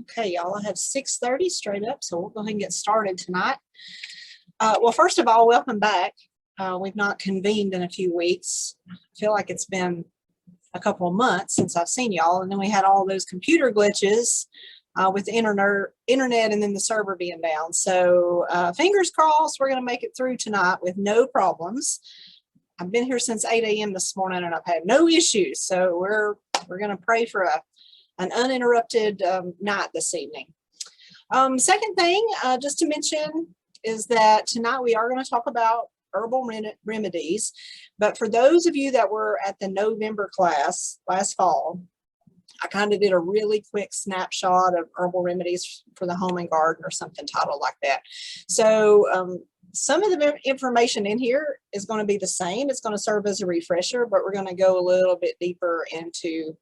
Okay, y'all, I have 6:30 straight up, so we'll go ahead and get started tonight. Well, first of all, welcome back. We've not convened in a few weeks. I feel like it's been a couple of months since I've seen y'all, and then we had all those computer glitches with the internet and then the server being down. So fingers crossed we're going to make it through tonight with no problems. I've been here since 8 a.m. this morning and I've had no issues, so we're going to pray for an uninterrupted night this evening. Second thing, just to mention, is that tonight we are going to talk about herbal remedies. But for those of you that were at the November class last fall, I kind of did a really quick snapshot of herbal remedies for the home and garden or something titled like that. So some of the information in here is going to be the same. It's going to serve as a refresher, but we're going to go a little bit deeper into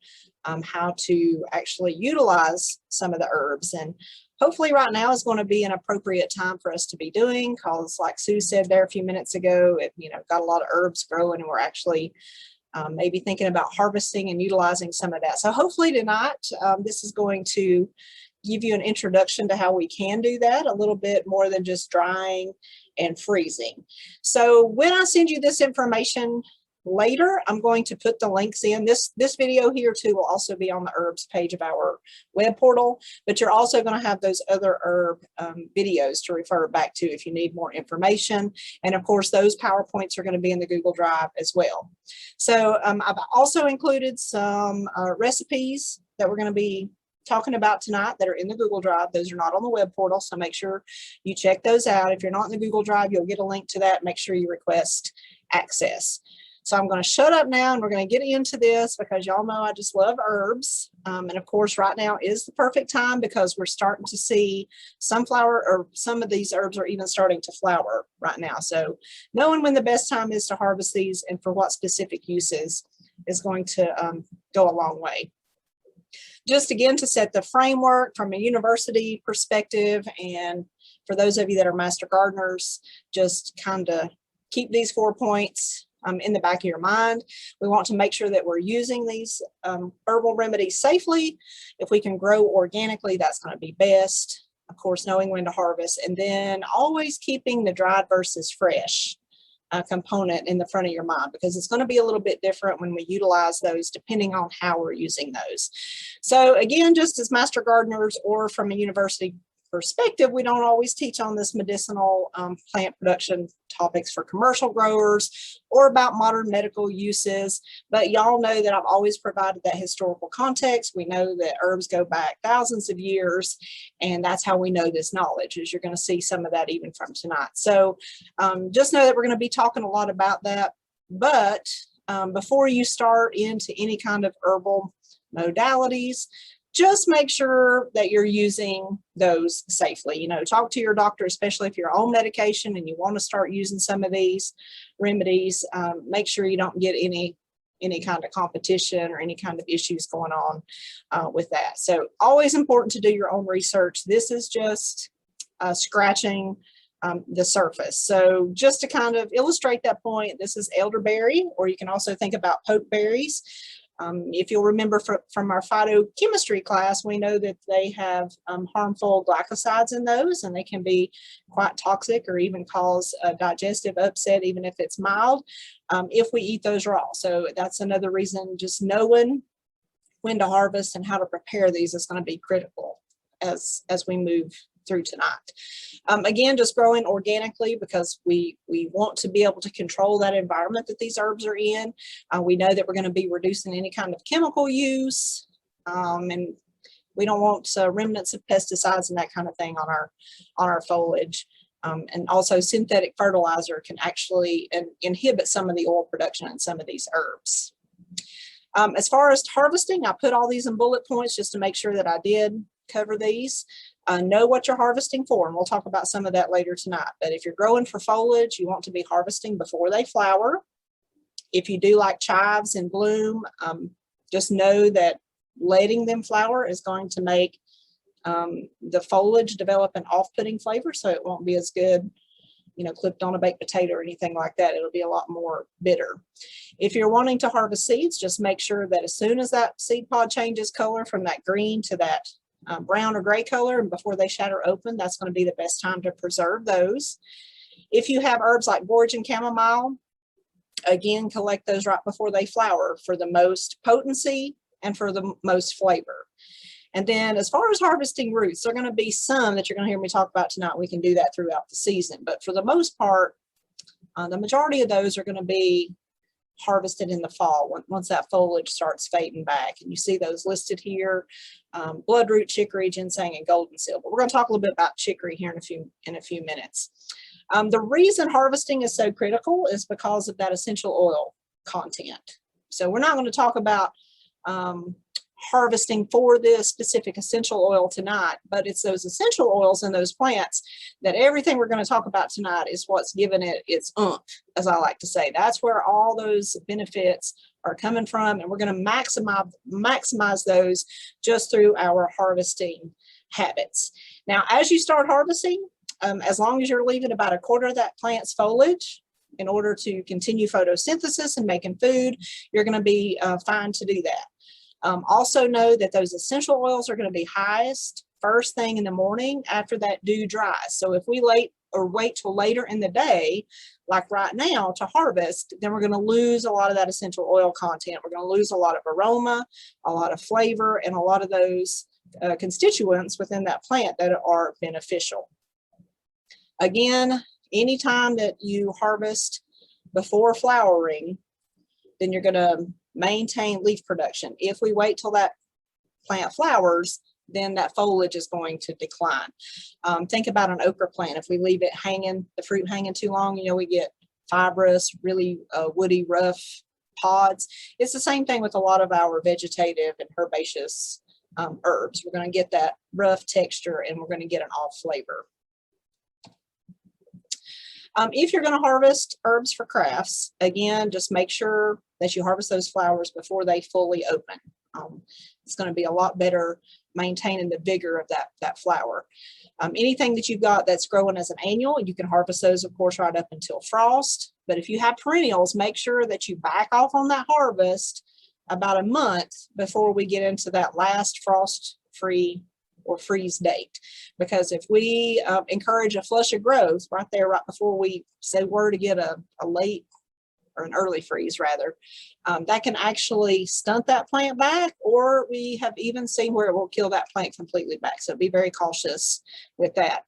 how to actually utilize some of the herbs. And hopefully right now is going to be an appropriate time for us to be doing, because like Sue said there a few minutes ago, got a lot of herbs growing and we're actually maybe thinking about harvesting and utilizing some of that. So hopefully tonight, this is going to give you an introduction to how we can do that, a little bit more than just drying and freezing. So when I send you this information later, I'm going to put the links in. This video here too will also be on the herbs page of our web portal, but you're also going to have those other herb videos to refer back to if you need more information. And of course, those PowerPoints are going to be in the Google Drive as well. So I've also included some recipes that we're going to be talking about tonight that are in the Google Drive. Those are not on the web portal, so make sure you check those out. If you're not in the Google Drive, you'll get a link to that. Make sure you request access. So I'm going to shut up now and we're going to get into this, because y'all know I just love herbs. And of course, right now is the perfect time because we're starting to see sunflower, or some of these herbs are even starting to flower right now. So knowing when the best time is to harvest these and for what specific uses is going to go a long way. Just again, to set the framework from a university perspective, and for those of you that are master gardeners, just kind of keep these 4 points in the back of your mind. We want to make sure that we're using these herbal remedies safely. If we can grow organically, that's going to be best. Of course, knowing when to harvest, and then always keeping the dried versus fresh component in the front of your mind, because it's going to be a little bit different when we utilize those depending on how we're using those. So again, just as master gardeners or from a university perspective, we don't always teach on this medicinal plant production topics for commercial growers or about modern medical uses, but y'all know that I've always provided that historical context. We know that herbs go back thousands of years, and that's how we know this knowledge, is you're going to see some of that even from tonight. So just know that we're going to be talking a lot about that, but before you start into any kind of herbal modalities, just make sure that you're using those safely. Talk to your doctor, especially if you're on medication and you want to start using some of these remedies. Make sure you don't get any kind of competition or any kind of issues going on with that. So always important to do your own research. This is just scratching the surface. So just to kind of illustrate that point, this is elderberry, or you can also think about pokeberries. If you'll remember from our phytochemistry class, we know that they have harmful glycosides in those, and they can be quite toxic or even cause a digestive upset, even if it's mild, if we eat those raw. So that's another reason just knowing when to harvest and how to prepare these is going to be critical as we move through tonight. Again, just growing organically, because we want to be able to control that environment that these herbs are in. We know that we're going to be reducing any kind of chemical use, and we don't want remnants of pesticides and that kind of thing on our foliage. And also synthetic fertilizer can actually inhibit some of the oil production in some of these herbs. As far as harvesting, I put all these in bullet points just to make sure that I did cover these. Know what you're harvesting for, and we'll talk about some of that later tonight. But if you're growing for foliage, you want to be harvesting before they flower. If you do like chives in bloom, just know that letting them flower is going to make the foliage develop an off-putting flavor, so it won't be as good, clipped on a baked potato or anything like that. It'll be a lot more bitter. If you're wanting to harvest seeds, just make sure that as soon as that seed pod changes color from that green to that brown or gray color and before they shatter open, that's going to be the best time to preserve those. If you have herbs like borage and chamomile, again, collect those right before they flower for the most potency and for the most flavor. And then as far as harvesting roots, there are going to be some that you're going to hear me talk about tonight. We can do that throughout the season. But for the most part, the majority of those are going to be harvested in the fall once that foliage starts fading back. And you see those listed here, bloodroot, chicory, ginseng, and golden seal. But we're going to talk a little bit about chicory here in a few minutes. The reason harvesting is so critical is because of that essential oil content. So we're not going to talk about harvesting for this specific essential oil tonight, but it's those essential oils in those plants that everything we're going to talk about tonight is what's given it its oomph, as I like to say. That's where all those benefits are coming from, and we're going to maximize those just through our harvesting habits. Now, as you start harvesting, as long as you're leaving about a quarter of that plant's foliage in order to continue photosynthesis and making food, you're going to be fine to do that. Also know that those essential oils are going to be highest first thing in the morning after that dew dries. So if we wait till later in the day, like right now, to harvest, then we're going to lose a lot of that essential oil content. We're going to lose a lot of aroma, a lot of flavor, and a lot of those constituents within that plant that are beneficial. Again, anytime that you harvest before flowering, then you're going to maintain leaf production. If we wait till that plant flowers, then that foliage is going to decline. Think about an okra plant. If we leave it hanging, the fruit hanging too long, you know, we get fibrous, really woody, rough pods. It's the same thing with a lot of our vegetative and herbaceous herbs. We're going to get that rough texture and we're going to get an off flavor. If you're going to harvest herbs for crafts, again, just make sure that you harvest those flowers before they fully open. It's going to be a lot better maintaining the vigor of that flower. Anything that you've got that's growing as an annual, you can harvest those, of course, right up until frost. But if you have perennials, make sure that you back off on that harvest about a month before we get into that last frost-free or freeze date. Because if we encourage a flush of growth right there, right before we say we're to get a late or an early freeze rather, that can actually stunt that plant back, or we have even seen where it will kill that plant completely back. So be very cautious with that.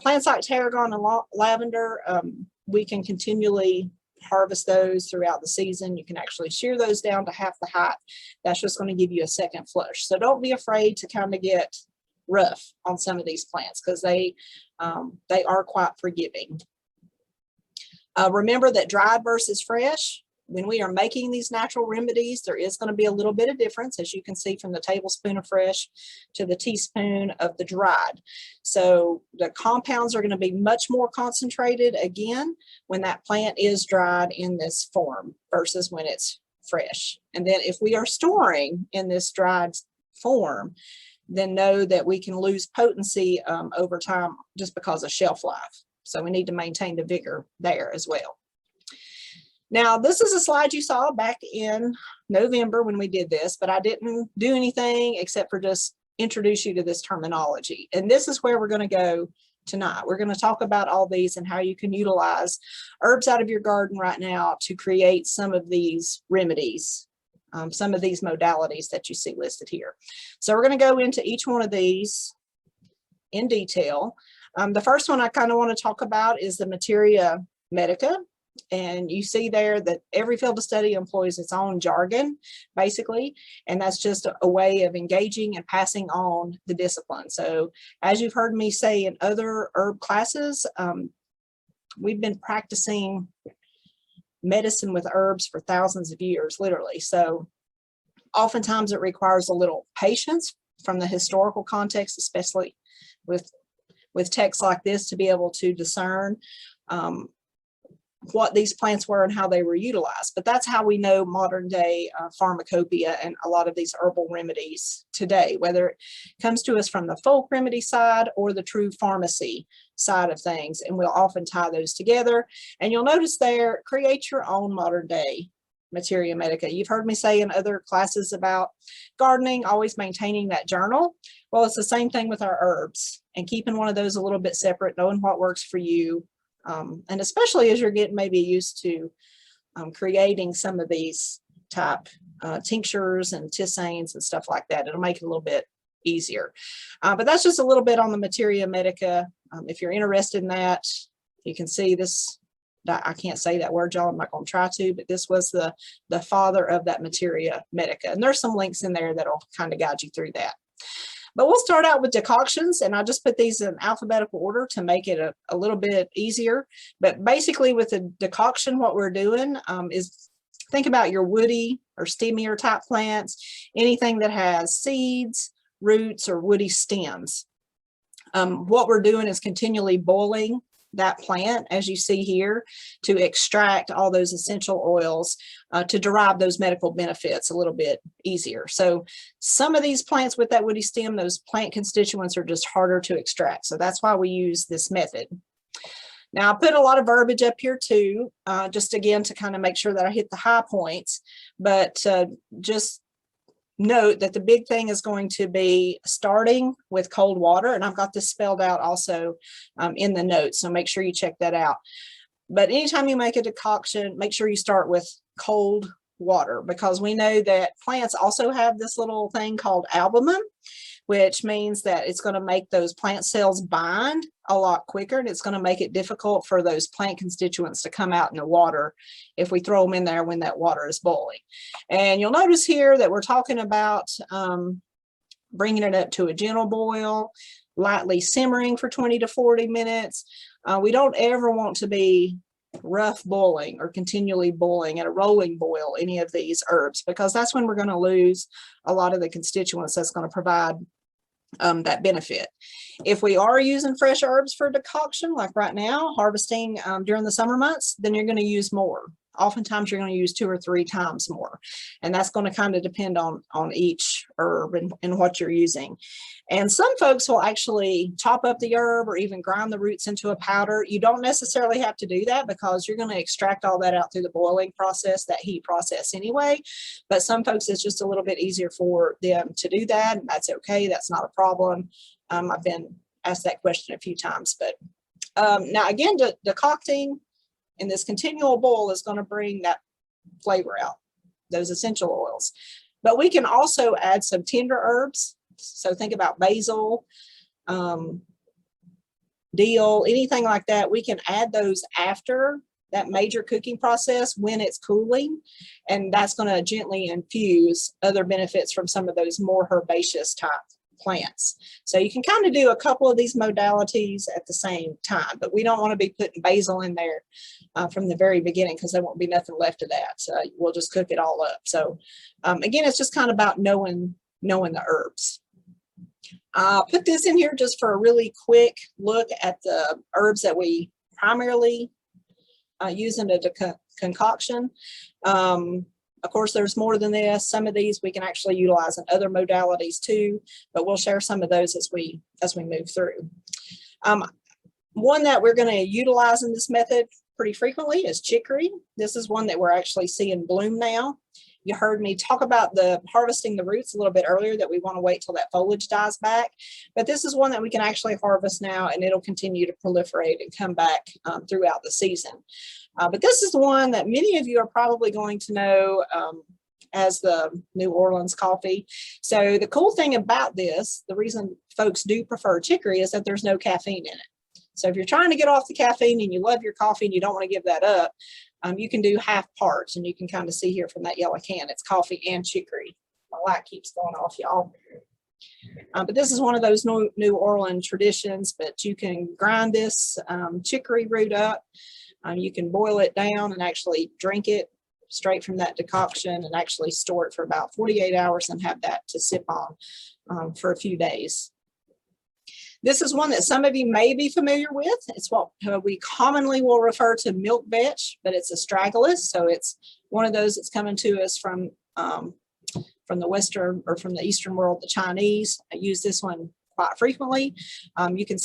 Plants like tarragon and lavender, we can continually harvest those throughout the season. You can actually shear those down to half the height. That's just going to give you a second flush. So don't be afraid to kind of get rough on some of these plants because they are quite forgiving. Remember that dried versus fresh, when we are making these natural remedies, there is going to be a little bit of difference, as you can see from the tablespoon of fresh to the teaspoon of the dried. So the compounds are going to be much more concentrated again when that plant is dried in this form versus when it's fresh. And then if we are storing in this dried form, then know that we can lose potency over time just because of shelf life. So we need to maintain the vigor there as well. Now, this is a slide you saw back in November when we did this, but I didn't do anything except for just introduce you to this terminology. And this is where we're going to go tonight. We're going to talk about all these and how you can utilize herbs out of your garden right now to create some of these remedies, some of these modalities that you see listed here. So we're going to go into each one of these in detail. The first one I kind of want to talk about is the materia medica. And you see there that every field of study employs its own jargon, basically, and that's just a way of engaging and passing on the discipline. So as you've heard me say in other herb classes, we've been practicing medicine with herbs for thousands of years, literally. So oftentimes it requires a little patience from the historical context, especially with texts like this, to be able to discern what these plants were and how they were utilized. But that's how we know modern day pharmacopoeia and a lot of these herbal remedies today, whether it comes to us from the folk remedy side or the true pharmacy side of things. And we'll often tie those together. And you'll notice there, create your own modern day materia medica. You've heard me say in other classes about gardening, always maintaining that journal. Well, it's the same thing with our herbs, and keeping one of those a little bit separate, knowing what works for you. And especially as you're getting maybe used to creating some of these type tinctures and tissaines and stuff like that, it'll make it a little bit easier. But that's just a little bit on the materia medica. If you're interested in that, you can see this. I can't say that word, y'all. I'm not going to try to, but this was the father of that materia medica. And there's some links in there that'll kind of guide you through that. But we'll start out with decoctions, and I just put these in alphabetical order to make it a little bit easier. But basically with the decoction, what we're doing is think about your woody or stemmier type plants, anything that has seeds, roots, or woody stems. What we're doing is continually boiling that plant, as you see here, to extract all those essential oils to derive those medical benefits a little bit easier. So some of these plants with that woody stem, those plant constituents are just harder to extract. So that's why we use this method. Now I put a lot of verbiage up here too, just again to kind of make sure that I hit the high points, but just note that the big thing is going to be starting with cold water, and I've got this spelled out also in the notes, so make sure you check that out. But anytime you make a decoction, make sure you start with cold water, because we know that plants also have this little thing called albumin, which means that it's going to make those plant cells bind a lot quicker, and it's going to make it difficult for those plant constituents to come out in the water if we throw them in there when that water is boiling. And you'll notice here that we're talking about bringing it up to a gentle boil, lightly simmering for 20 to 40 minutes. We don't ever want to be rough boiling or continually boiling at a rolling boil any of these herbs, because that's when we're going to lose a lot of the constituents that's going to provide that benefit. If we are using fresh herbs for decoction, like right now, harvesting during the summer months, then you're going to use more. Oftentimes you're going to use 2 or 3 times more, and that's going to kind of depend on each herb and what you're using. And some folks will actually chop up the herb or even grind the roots into a powder. You don't necessarily have to do that, because you're going to extract all that out through the boiling process, that heat process anyway. But some folks, it's just a little bit easier for them to do that, and that's okay. That's not a problem. I've been asked that question a few times. But now again, decocting in this continual boil is going to bring that flavor out, those essential oils. But we can also add some tender herbs. So think about basil, dill, anything like that. We can add those after that major cooking process when it's cooling, and that's going to gently infuse other benefits from some of those more herbaceous type plants. So you can kind of do a couple of these modalities at the same time, but we don't want to be putting basil in there from the very beginning, because there won't be nothing left of that. So we'll just cook it all up. So again, it's just kind of about knowing the herbs. Put this in here just for a really quick look at the herbs that we primarily use in a concoction. Of course, there's more than this. Some of these we can actually utilize in other modalities too, but we'll share some of those as we move through. One that we're going to utilize in this method pretty frequently is chicory. This is one that we're actually seeing bloom now. You heard me talk about harvesting the roots a little bit earlier, that we want to wait till that foliage dies back. But this is one that we can actually harvest now, and it'll continue to proliferate and come back throughout the season. But this is the one that many of you are probably going to know as the New Orleans coffee. So the cool thing about this, the reason folks do prefer chicory, is that there's no caffeine in it. So if you're trying to get off the caffeine and you love your coffee and you don't want to give that up, you can do half parts, and you can kind of see here from that yellow can, it's coffee and chicory. My light keeps going off, y'all. But this is one of those New Orleans traditions, but you can grind this chicory root up. You can boil it down and actually drink it straight from that decoction, and actually store it for about 48 hours and have that to sip on for a few days. This is one that some of you may be familiar with. It's what we commonly will refer to milk vetch, but it's astragalus. So it's one of those that's coming to us from the Western or from the Eastern world, the Chinese. I use this one quite frequently. You can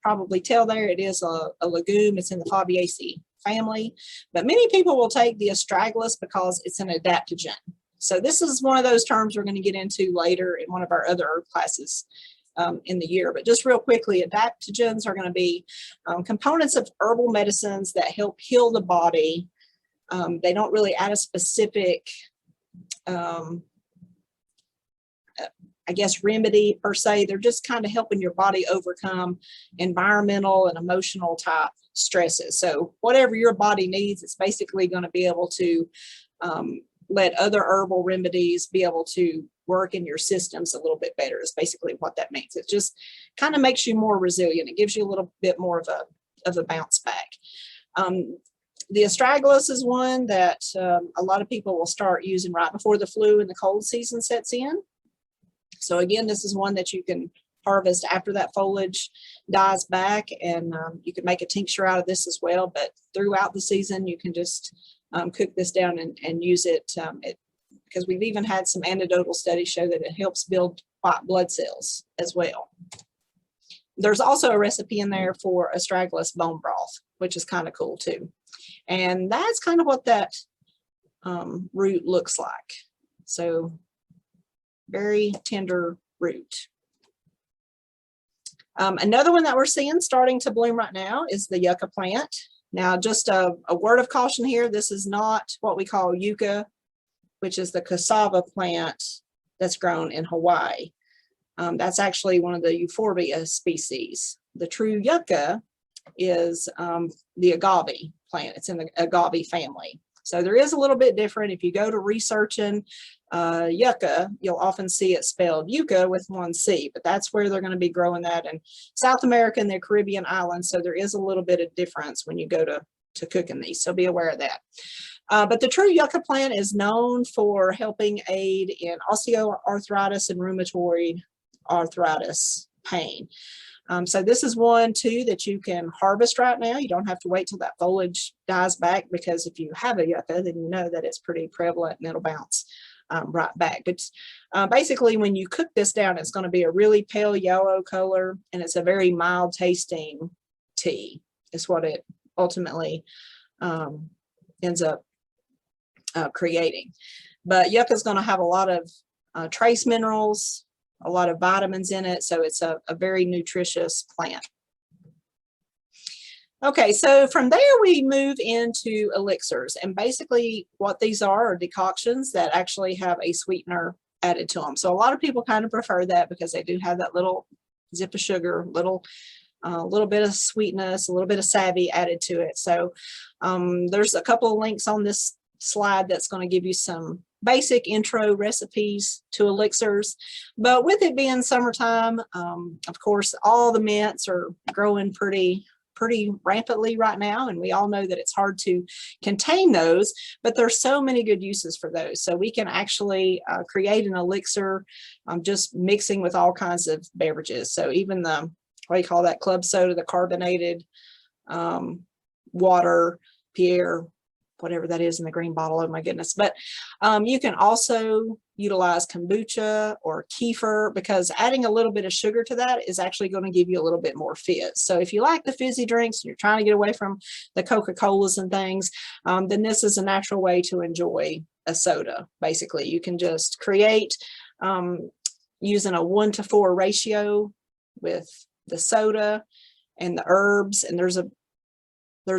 probably tell there it is a legume. It's in the Fabaceae family, but many people will take the astragalus because it's an adaptogen. So this is one of those terms we're going to get into later in one of our other herb classes in the year. But just real quickly, adaptogens are going to be components of herbal medicines that help heal the body. They don't really add a specific, I guess, remedy per se. They're just kind of helping your body overcome environmental and emotional type stresses. So whatever your body needs, it's basically going to be able to let other herbal remedies be able to work in your systems a little bit better is basically what that means. It just kind of makes you more resilient. It gives you a little bit more of a bounce back. The astragalus is one that a lot of people will start using right before the flu and the cold season sets in. So again, this is one that you can harvest after that foliage dies back, and you can make a tincture out of this as well. But throughout the season, you can just cook this down and use it, because we've even had some anecdotal studies show that it helps build white blood cells as well. There's also a recipe in there for astragalus bone broth, which is kind of cool too. And that's kind of what that root looks like. So very tender root. Another one that we're seeing starting to bloom right now is the yucca plant. Now, just a word of caution here, this is not what we call yucca, which is the cassava plant that's grown in Hawaii. That's actually one of the euphorbia species. The true yucca is the agave plant. It's in the agave family. So there is a little bit different. If you go to researching yucca, you'll often see it spelled yucca with one C, but that's where they're going to be growing that in South America and the Caribbean islands. So there is a little bit of difference when you go to cooking these. So be aware of that. But the true yucca plant is known for helping aid in osteoarthritis and rheumatoid arthritis pain. So this is one too that you can harvest right now. You don't have to wait till that foliage dies back, because if you have a yucca, then you know that it's pretty prevalent and it'll bounce right back. But basically, when you cook this down, it's going to be a really pale yellow color, and it's a very mild tasting tea. Is what it ultimately ends up creating. But yucca is going to have a lot of trace minerals, a lot of vitamins in it, so it's a very nutritious plant. Okay, so from there we move into elixirs, and basically what these are decoctions that actually have a sweetener added to them. So a lot of people kind of prefer that because they do have that little zip of sugar, little bit of sweetness, a little bit of savvy added to it. So there's a couple of links on this slide that's going to give you some basic intro recipes to elixirs. But with it being summertime, of course, all the mints are growing pretty rampantly right now, and we all know that it's hard to contain those, but there's so many good uses for those. So we can actually create an elixir just mixing with all kinds of beverages. So even the, what do you call that, club soda, the carbonated water, Pierre, whatever that is in the green bottle, oh my goodness. But you can also utilize kombucha or kefir, because adding a little bit of sugar to that is actually going to give you a little bit more fizz. So if you like the fizzy drinks and you're trying to get away from the Coca-Colas and things, then this is a natural way to enjoy a soda. Basically, you can just create using a 1:4 ratio with the soda and the herbs, and there's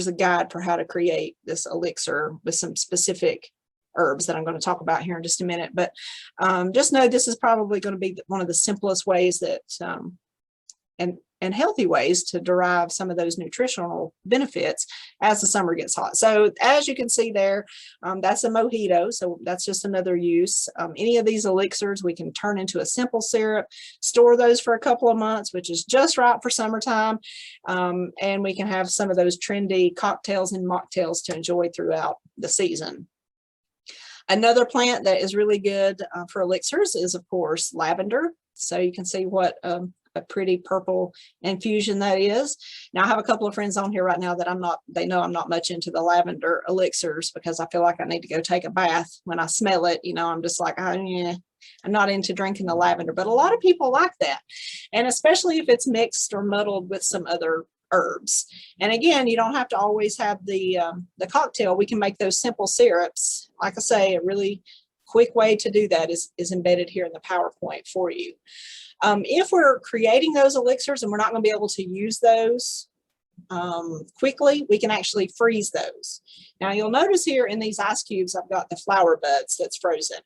a guide for how to create this elixir with some specific herbs that I'm going to talk about here in just a minute. But just know this is probably going to be one of the simplest ways that and healthy ways to derive some of those nutritional benefits as the summer gets hot. So as you can see there, that's a mojito. So that's just another use. Any of these elixirs we can turn into a simple syrup, store those for a couple of months, which is just right for summertime. And we can have some of those trendy cocktails and mocktails to enjoy throughout the season. Another plant that is really good for elixirs is, of course, lavender. So you can see what a pretty purple infusion that is. Now I have a couple of friends on here right now that they know I'm not much into the lavender elixirs, because I feel like I need to go take a bath when I smell it. You know, I'm just like, oh, yeah, I'm not into drinking the lavender, but a lot of people like that. And especially if it's mixed or muddled with some other herbs. And again, you don't have to always have the cocktail. We can make those simple syrups. Like I say, a really quick way to do that is embedded here in the PowerPoint for you. If we're creating those elixirs and we're not going to be able to use those quickly, we can actually freeze those. Now you'll notice here in these ice cubes, I've got the flower buds that's frozen,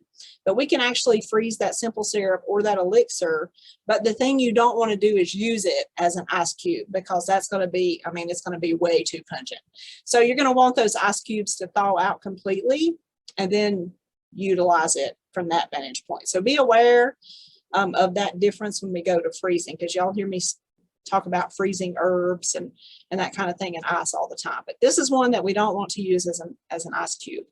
but we can actually freeze that simple syrup or that elixir. But the thing you don't want to do is use it as an ice cube, because that's going to be, I mean, it's going to be way too pungent. So you're going to want those ice cubes to thaw out completely and then utilize it from that vantage point. So be aware of that difference when we go to freezing, because y'all hear me talk about freezing herbs and that kind of thing in ice all the time. But this is one that we don't want to use as an ice cube.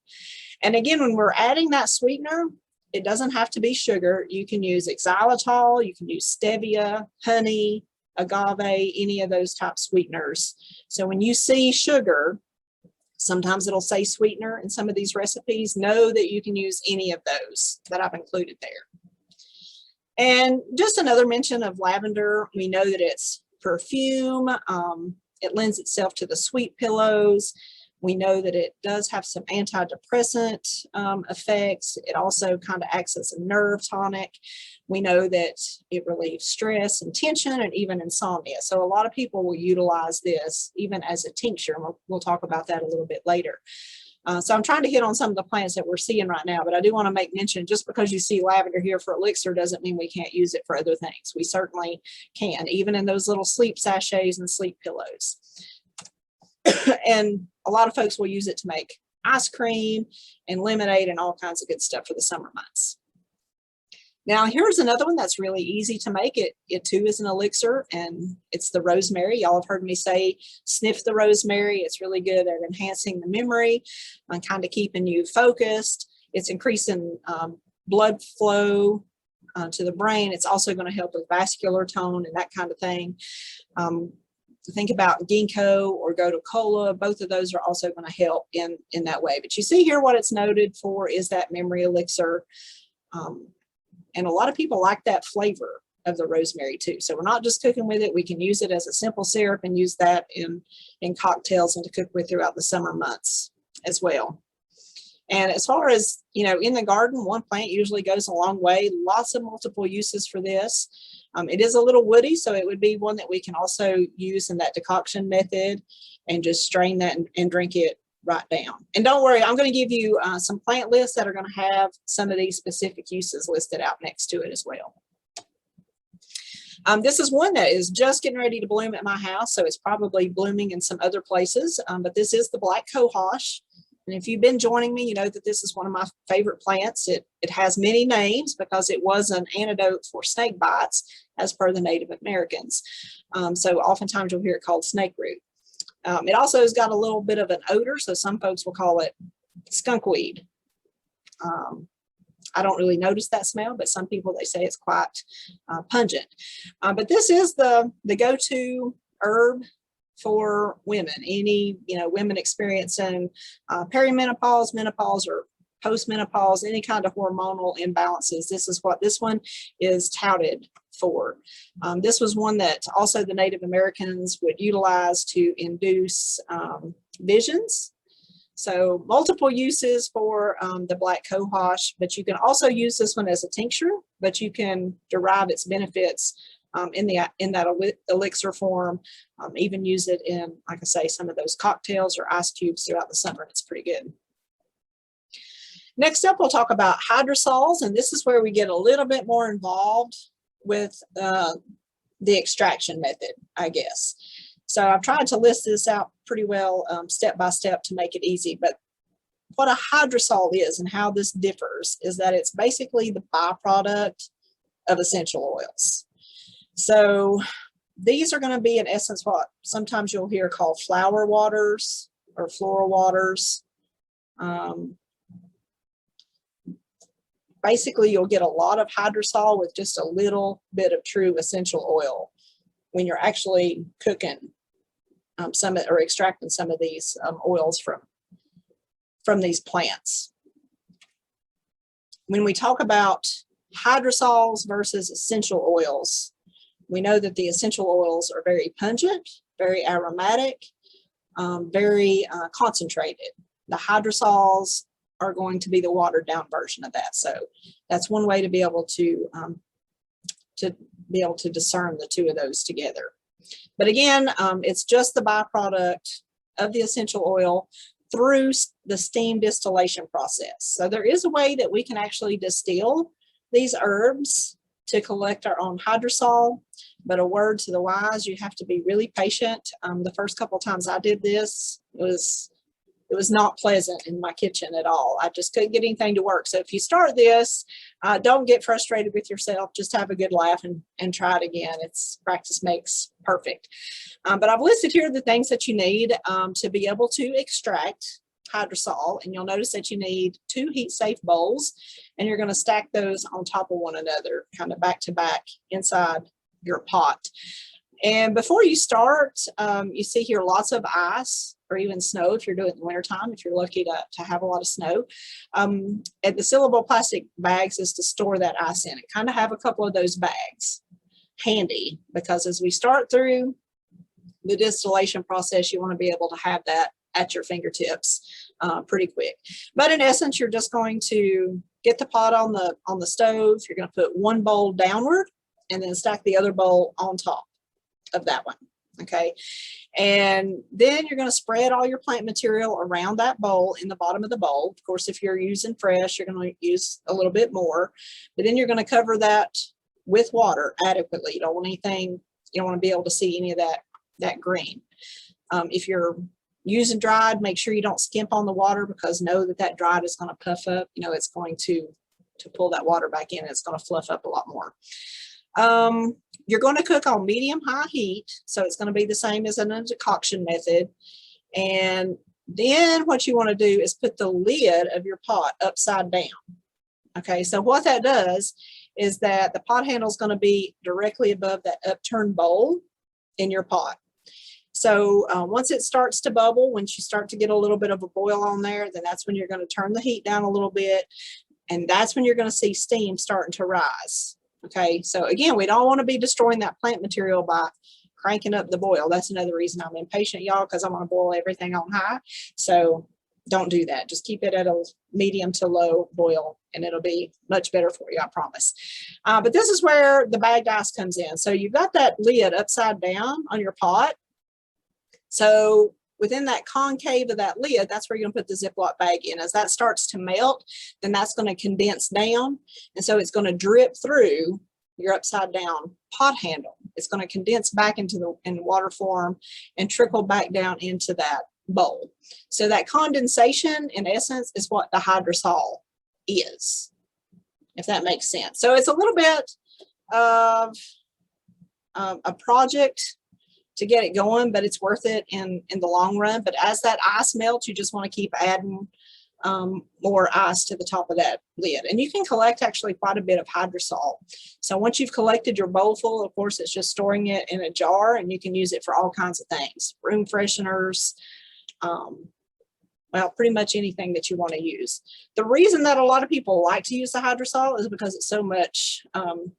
And again, when we're adding that sweetener, it doesn't have to be sugar. You can use xylitol, you can use stevia, honey, agave, any of those type sweeteners. So when you see sugar, sometimes it'll say sweetener in some of these recipes. Know that you can use any of those that I've included there. And just another mention of lavender. We know that it's perfume. It lends itself to the sweet pillows. We know that it does have some antidepressant effects. It also kind of acts as a nerve tonic. We know that it relieves stress and tension and even insomnia. So a lot of people will utilize this even as a tincture. And we'll talk about that a little bit later. So I'm trying to hit on some of the plants that we're seeing right now, but I do want to make mention, just because you see lavender here for elixir doesn't mean we can't use it for other things. We certainly can, even in those little sleep sachets and sleep pillows. And a lot of folks will use it to make ice cream and lemonade and all kinds of good stuff for the summer months. Now here's another one that's really easy to make. It too is an elixir, and it's the rosemary. Y'all have heard me say, sniff the rosemary. It's really good at enhancing the memory and kind of keeping you focused. It's increasing blood flow to the brain. It's also going to help with vascular tone and that kind of thing. Think about ginkgo or gotu kola. Both of those are also going to help in that way. But you see here what it's noted for is that memory elixir. And a lot of people like that flavor of the rosemary too. So we're not just cooking with it. We can use it as a simple syrup and use that in cocktails and to cook with throughout the summer months as well. And as far as, you know, in the garden, one plant usually goes a long way. Lots of multiple uses for this. It is a little woody, so it would be one that we can also use in that decoction method and just strain that and drink it right down. And don't worry, I'm going to give you some plant lists that are going to have some of these specific uses listed out next to it as well. This is one that is just getting ready to bloom at my house, so it's probably blooming in some other places, but this is the black cohosh. And if you've been joining me, you know that this is one of my favorite plants. It has many names because it was an antidote for snake bites, as per the Native Americans. So oftentimes you'll hear it called snake root. It also has got a little bit of an odor, so some folks will call it skunkweed. I don't really notice that smell, but some people, they say it's quite pungent. But this is the go-to herb for women. Any, you know, women experiencing perimenopause, menopause, or postmenopause, any kind of hormonal imbalances. This is what this one is touted for. This was one that also the Native Americans would utilize to induce visions. So multiple uses for the black cohosh, but you can also use this one as a tincture, but you can derive its benefits in that elixir form, even use it in, like I say, some of those cocktails or ice cubes throughout the summer. It's pretty good. Next up, we'll talk about hydrosols, and this is where we get a little bit more involved with the extraction method, I guess. So I've tried to list this out pretty well step by step to make it easy, but what a hydrosol is and how this differs is that it's basically the byproduct of essential oils. So these are going to be, in essence, what sometimes you'll hear called flower waters or floral waters. Basically, you'll get a lot of hydrosol with just a little bit of true essential oil when you're actually cooking some or extracting some of these oils from these plants. When we talk about hydrosols versus essential oils, we know that the essential oils are very pungent very aromatic, very concentrated. The hydrosols are going to be the watered down version of that. So that's one way to be able to discern the two of those together. But again, it's just the byproduct of the essential oil through the steam distillation process. So there is a way that we can actually distill these herbs to collect our own hydrosol, but a word to the wise, you have to be really patient. The first couple of times I did this, it was not pleasant in my kitchen at all. I just couldn't get anything to work. So if you start this, don't get frustrated with yourself. Just have a good laugh and try it again. It's practice makes perfect. But I've listed here the things that you need to be able to extract hydrosol. And you'll notice that you need 2 heat-safe bowls, and you're going to stack those on top of one another, kind of back to back inside your pot. And before you start, you see here lots of ice or even snow if you're doing it in the wintertime, if you're lucky to have a lot of snow. And the sealable plastic bags is to store that ice in it. Kind of have a couple of those bags handy, because as we start through the distillation process, you want to be able to have that at your fingertips pretty quick. But in essence, you're just going to get the pot on the stove. You're going to put one bowl downward and then stack the other bowl on top of that one. Okay, and then you're going to spread all your plant material around that bowl in the bottom of the bowl. Of course, if you're using fresh, you're going to use a little bit more, but then you're going to cover that with water adequately. You don't want anything, you don't want to be able to see any of that green. If you're using dried, make sure you don't skimp on the water, because know that dried is going to puff up. You know, it's going to pull that water back in. It's going to fluff up a lot more. You're going to cook on medium-high heat, so it's going to be the same as in a decoction method. And then what you want to do is put the lid of your pot upside down. Okay, so what that does is that the pot handle is going to be directly above that upturned bowl in your pot. So once it starts to bubble, once you start to get a little bit of a boil on there, then that's when you're going to turn the heat down a little bit, and that's when you're going to see steam starting to rise. Okay, so again, we don't want to be destroying that plant material by cranking up the boil. That's another reason I'm impatient, y'all, because I want to boil everything on high. So don't do that. Just keep it at a medium to low boil, and it'll be much better for you, I promise. But this is where the bagged ice comes in. So you've got that lid upside down on your pot. So within that concave of that lid, that's where you're going to put the Ziploc bag in. As that starts to melt, then that's going to condense down. And so it's going to drip through your upside down pot handle. It's going to condense back in water form and trickle back down into that bowl. So that condensation, in essence, is what the hydrosol is, if that makes sense. So it's a little bit of a project to get it going, but it's worth it in the long run. But as that ice melts, you just want to keep adding more ice to the top of that lid. And you can collect actually quite a bit of hydrosol. So once you've collected your bowl full, of course, it's just storing it in a jar, and you can use it for all kinds of things. Room fresheners, well, pretty much anything that you want to use. The reason that a lot of people like to use the hydrosol is because it's so much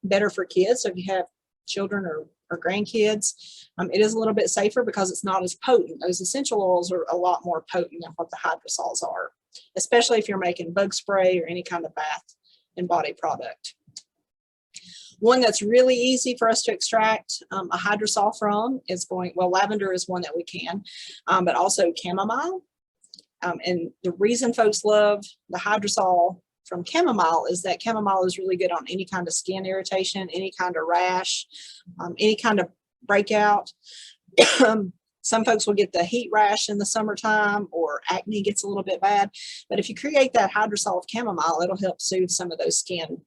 better for kids. So if you have children or grandkids, it is a little bit safer because it's not as potent. Those essential oils are a lot more potent than what the hydrosols are, especially if you're making bug spray or any kind of bath and body product. One that's really easy for us to extract a hydrosol from is lavender is one that we can, but also chamomile. And the reason folks love the hydrosol from chamomile is that chamomile is really good on any kind of skin irritation, any kind of rash, any kind of breakout. Some folks will get the heat rash in the summertime, or acne gets a little bit bad. But if you create that hydrosol of chamomile, it'll help soothe some of those skin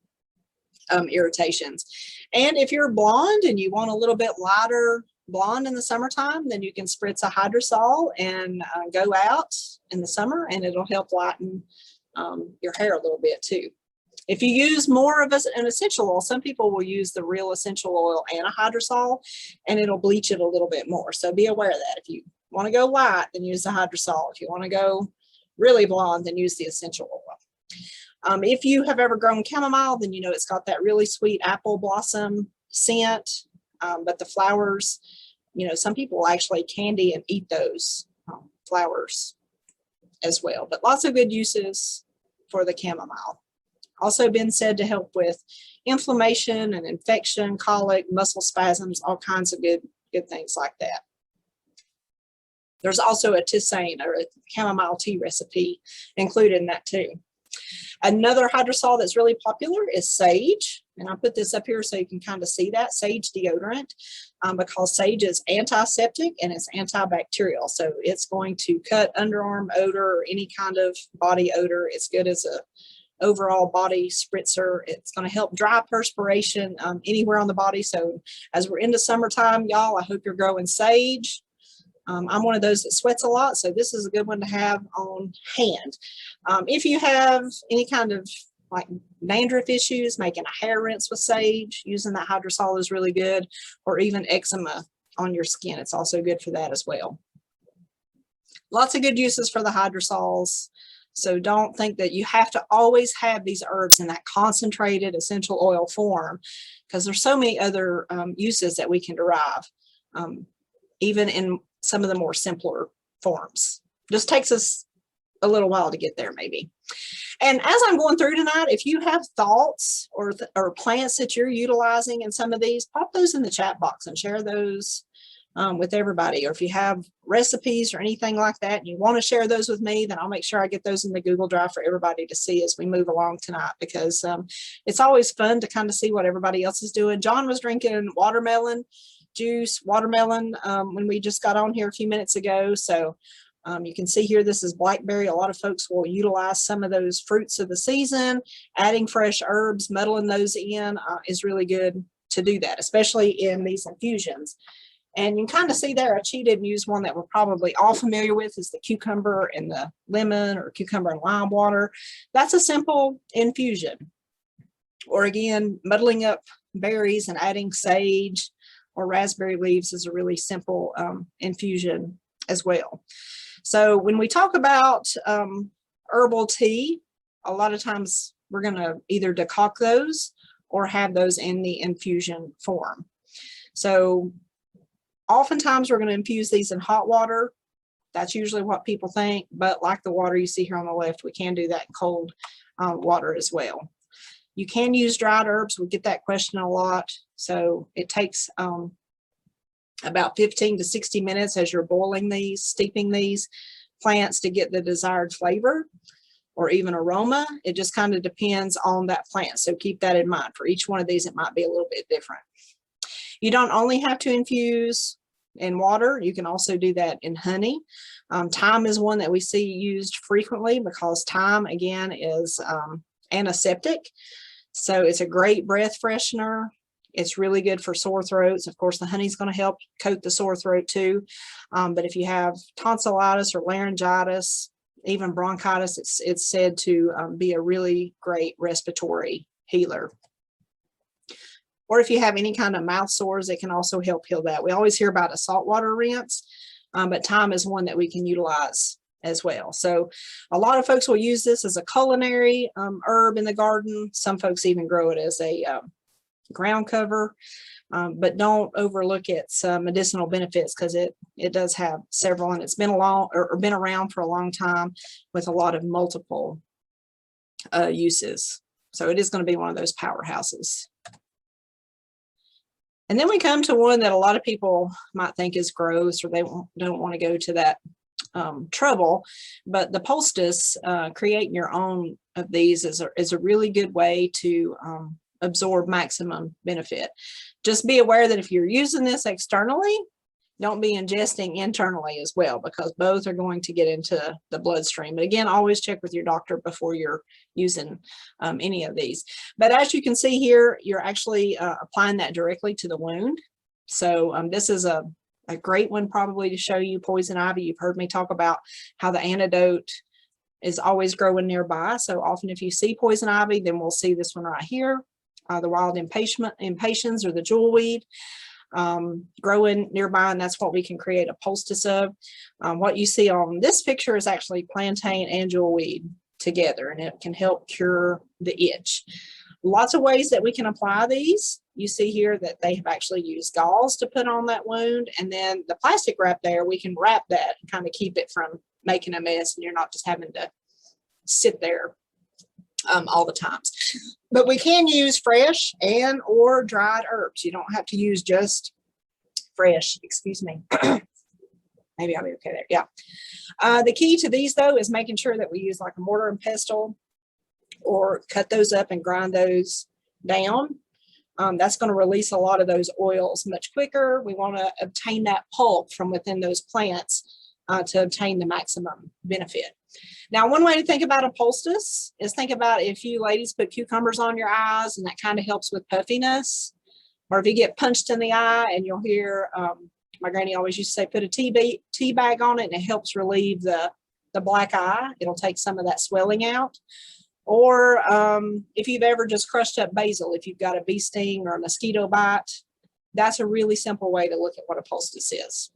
irritations. And if you're blonde and you want a little bit lighter blonde in the summertime, then you can spritz a hydrosol and go out in the summer, and it'll help lighten your hair a little bit too. If you use more of an essential oil, some people will use the real essential oil and a hydrosol, and it'll bleach it a little bit more. So be aware of that. If you want to go light, then use the hydrosol. If you want to go really blonde, then use the essential oil. If you have ever grown chamomile, then you know it's got that really sweet apple blossom scent, but the flowers You know, some people actually candy and eat those flowers as well, but lots of good uses for the chamomile. Also been said to help with inflammation and infection, colic, muscle spasms, all kinds of good things like that. There's also a tissaine or a chamomile tea recipe included in that too. Another hydrosol that's really popular is sage. And I put this up here so you can kind of see that sage deodorant, because sage is antiseptic and it's antibacterial. So it's going to cut underarm odor or any kind of body odor. It's good as a overall body spritzer. It's going to help dry perspiration anywhere on the body. So as we're into summertime, y'all, I hope you're growing sage. I'm one of those that sweats a lot, so this is a good one to have on hand. If you have any kind of like dandruff issues, making a hair rinse with sage, using that hydrosol is really good, or even eczema on your skin. It's also good for that as well. Lots of good uses for the hydrosols. So don't think that you have to always have these herbs in that concentrated essential oil form, because there's so many other uses that we can derive, even in some of the more simpler forms. Just takes us a little while to get there maybe. And as I'm going through tonight, if you have thoughts or plants that you're utilizing in some of these, pop those in the chat box and share those with everybody. Or if you have recipes or anything like that and you want to share those with me, then I'll make sure I get those in the Google Drive for everybody to see as we move along tonight, because it's always fun to kind of see what everybody else is doing. John was drinking watermelon juice, watermelon, when we just got on here a few minutes ago. So you can see here, this is blackberry. A lot of folks will utilize some of those fruits of the season. Adding fresh herbs, muddling those in is really good to do that, especially in these infusions. And you can kind of see there, I cheated and used one that we're probably all familiar with, is the cucumber and the lemon, or cucumber and lime water. That's a simple infusion. Or again, muddling up berries and adding sage or raspberry leaves is a really simple infusion as well. So when we talk about herbal tea, a lot of times we're going to either decoct those or have those in the infusion form. So oftentimes we're going to infuse these in hot water. That's usually what people think, but like the water you see here on the left, we can do that in cold water as well. You can use dried herbs. We get that question a lot. So it takes about 15 to 60 minutes as you're boiling these, steeping these plants to get the desired flavor or even aroma. It just kind of depends on that plant. So keep that in mind. For each one of these, it might be a little bit different. You don't only have to infuse in water. You can also do that in honey. Thyme is one that we see used frequently because thyme, again, is antiseptic. So it's a great breath freshener. It's really good for sore throats. Of course, the honey is going to help coat the sore throat too. But if you have tonsillitis or laryngitis, even bronchitis, it's said to be a really great respiratory healer. Or if you have any kind of mouth sores, it can also help heal that. We always hear about a saltwater rinse, but thyme is one that we can utilize as well. So a lot of folks will use this as a culinary herb in the garden. Some folks even grow it as a ground cover, but don't overlook its medicinal benefits, because it does have several, and it's been been around for a long time with a lot of multiple uses. So it is going to be one of those powerhouses. And then we come to one that a lot of people might think is gross, or they don't want to go to that trouble, but the poultice, creating your own of these is a really good way to absorb maximum benefit. Just be aware that if you're using this externally, don't be ingesting internally as well, because both are going to get into the bloodstream. But again, always check with your doctor before you're using any of these. But as you can see here, you're actually applying that directly to the wound. So this is a great one probably to show you poison ivy. You've heard me talk about how the antidote is always growing nearby. So often if you see poison ivy, then we'll see this one right here, the wild impatiens or the jewelweed growing nearby, and that's what we can create a poultice of. What you see on this picture is actually plantain and jewelweed together, and it can help cure the itch. Lots of ways that we can apply these. you see here that they have actually used gauze to put on that wound. And then the plastic wrap there, we can wrap that and kind of keep it from making a mess, and you're not just having to sit there all the times. But we can use fresh and or dried herbs. You don't have to use just fresh, excuse me. Maybe I'll be okay there. Yeah. The key to these though is making sure that we use like a mortar and pestle, or cut those up and grind those down. That's going to release a lot of those oils much quicker. We want to obtain that pulp from within those plants to obtain the maximum benefit. Now, one way to think about a poultice is think about if you ladies put cucumbers on your eyes, and that kind of helps with puffiness. Or if you get punched in the eye, and you'll hear, my granny always used to say, put a tea bag on it, and it helps relieve the black eye. It'll take some of that swelling out. Or if you've ever just crushed up basil, if you've got a bee sting or a mosquito bite, that's a really simple way to look at what a poultice is.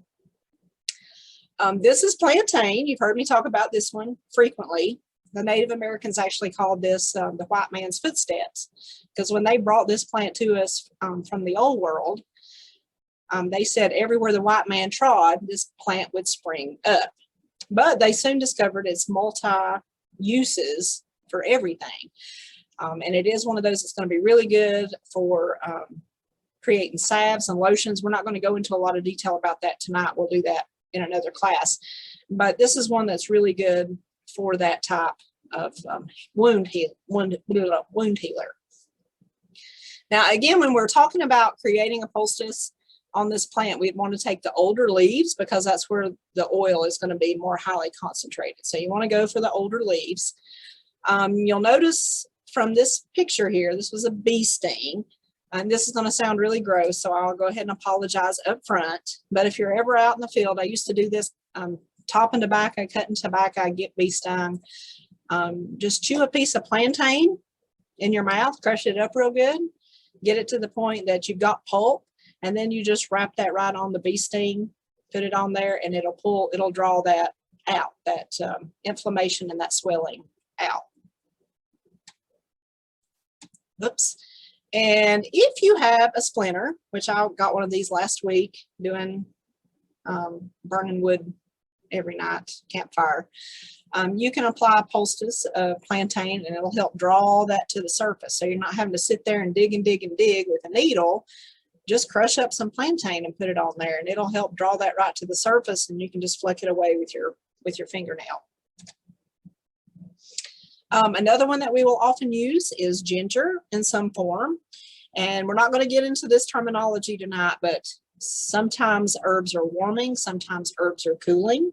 This is plantain. You've heard me talk about this one frequently. The Native Americans actually called this the white man's footsteps, because when they brought this plant to us from the old world, they said everywhere the white man trod, this plant would spring up. But they soon discovered its multi-uses for everything. And it is one of those that's going to be really good for creating salves and lotions. We're not going to go into a lot of detail about that tonight. We'll do that in another class. But this is one that's really good for that type of wound healer. Now, again, when we're talking about creating a poultice on this plant, we'd want to take the older leaves, because that's where the oil is going to be more highly concentrated. So you want to go for the older leaves. You'll notice from this picture here, this was a bee sting, and this is going to sound really gross, so I'll go ahead and apologize up front. But if you're ever out in the field, I used to do this, topping tobacco, cutting tobacco, get bee stung. Just chew a piece of plantain in your mouth, crush it up real good, get it to the point that you've got pulp, and then you just wrap that right on the bee sting, put it on there, and it'll draw that out, that inflammation and that swelling out. Oops. And if you have a splinter, which I got one of these last week doing burning wood every night, campfire, you can apply a poultice of plantain, and it'll help draw that to the surface. So you're not having to sit there and dig and dig and dig with a needle. Just crush up some plantain and put it on there, and it'll help draw that right to the surface, and you can just fleck it away with your fingernail. Another one that we will often use is ginger in some form. And we're not going to get into this terminology tonight, but sometimes herbs are warming, sometimes herbs are cooling.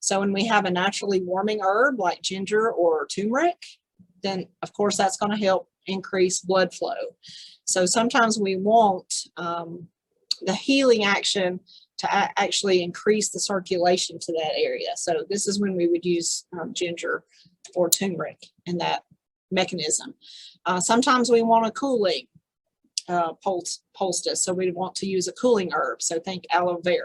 So when we have a naturally warming herb like ginger or turmeric, then of course that's going to help increase blood flow. So sometimes we want the healing action to actually increase the circulation to that area. So this is when we would use ginger or turmeric in that mechanism. Sometimes we want a cooling poultice, so we want to use a cooling herb. So think aloe vera.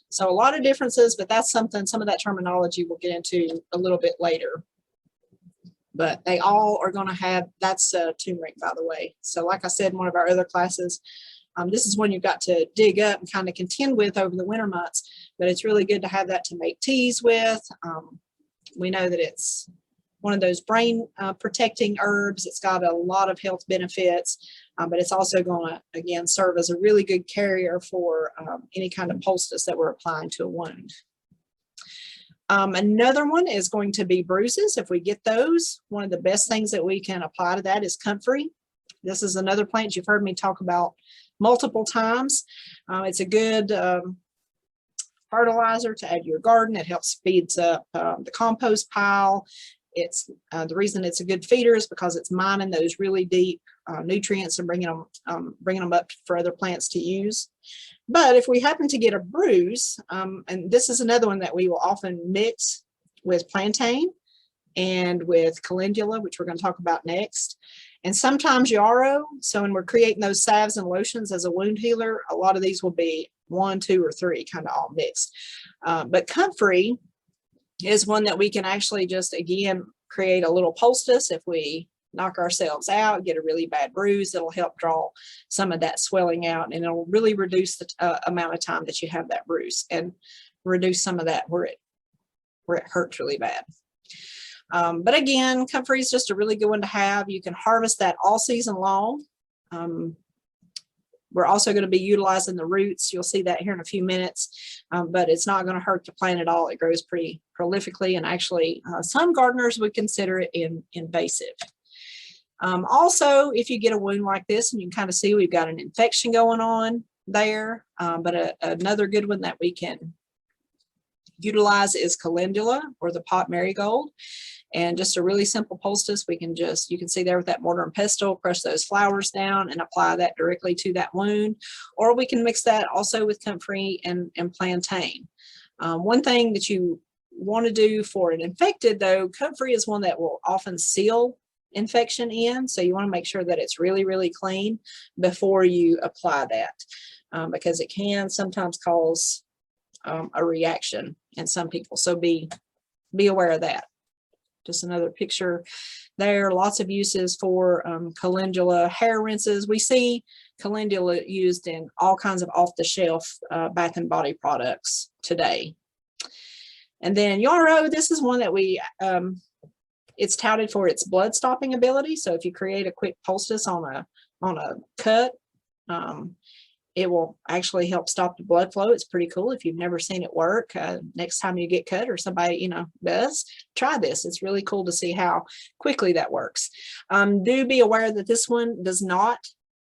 So a lot of differences, but that's something, some of that terminology we'll get into a little bit later. But they all are going to have, that's turmeric, by the way. So like I said in one of our other classes, this is one you've got to dig up and kind of contend with over the winter months, but it's really good to have that to make teas with. We know that it's one of those brain protecting herbs. It's got a lot of health benefits, but it's also going to, again, serve as a really good carrier for any kind of poultice that we're applying to a wound. Another one is going to be bruises. If we get those, one of the best things that we can apply to that is comfrey. This is another plant you've heard me talk about multiple times. It's a good fertilizer to add to your garden. It helps speeds up the compost pile. It's the reason it's a good feeder is because it's mining those really deep nutrients and bringing them up for other plants to use. But if we happen to get a bruise, and this is another one that we will often mix with plantain and with calendula, which we're going to talk about next, and sometimes yarrow. So when we're creating those salves and lotions as a wound healer, a lot of these will be 1, 2, or 3 kind of all mixed. But comfrey is one that we can actually just, again, create a little poultice if we knock ourselves out, get a really bad bruise. It'll help draw some of that swelling out, and it'll really reduce the amount of time that you have that bruise and reduce some of that where it hurts really bad. But again, comfrey is just a really good one to have. You can harvest that all season long. We're also going to be utilizing the roots. You'll see that here in a few minutes, but it's not going to hurt the plant at all. It grows pretty prolifically, and actually some gardeners would consider it invasive. Also, if you get a wound like this, and you can kind of see we've got an infection going on there, but another good one that we can utilize is calendula, or the pot marigold. And just a really simple poultice, we can just, you can see there with that mortar and pestle, crush those flowers down and apply that directly to that wound. Or we can mix that also with comfrey and plantain. One thing that you want to do for an infected, though, comfrey is one that will often seal infection in. So you want to make sure that it's really, really clean before you apply that, because it can sometimes cause a reaction in some people. So be aware of that. Just another picture there. Lots of uses for calendula hair rinses. We see calendula used in all kinds of off-the-shelf bath and body products today. And then yarrow, this is one that we, it's touted for its blood stopping ability. So if you create a quick poultice on a cut, it will actually help stop the blood flow. It's pretty cool. If you've never seen it work, next time you get cut, or somebody does, try this. It's really cool to see how quickly that works. Do be aware that this one does not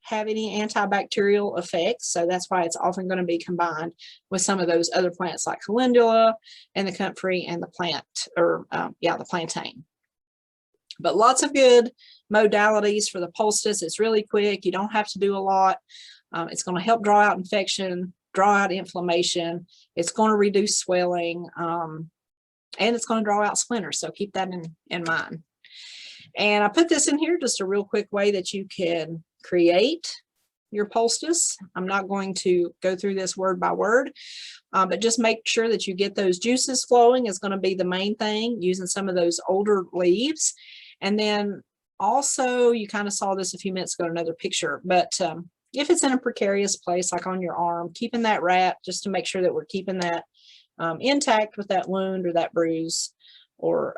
have any antibacterial effects, so that's why it's often going to be combined with some of those other plants like calendula and the comfrey and the the plantain. But lots of good modalities for the poultice. It's really quick. You don't have to do a lot. It's going to help draw out infection, draw out inflammation. It's going to reduce swelling, and it's going to draw out splinters. So keep that in mind. And I put this in here, just a real quick way that you can create your poultice. I'm not going to go through this word by word, but just make sure that you get those juices flowing is going to be the main thing, using some of those older leaves. And then also, you kind of saw this a few minutes ago in another picture, but if it's in a precarious place, like on your arm, keeping that wrap just to make sure that we're keeping that intact with that wound or that bruise or,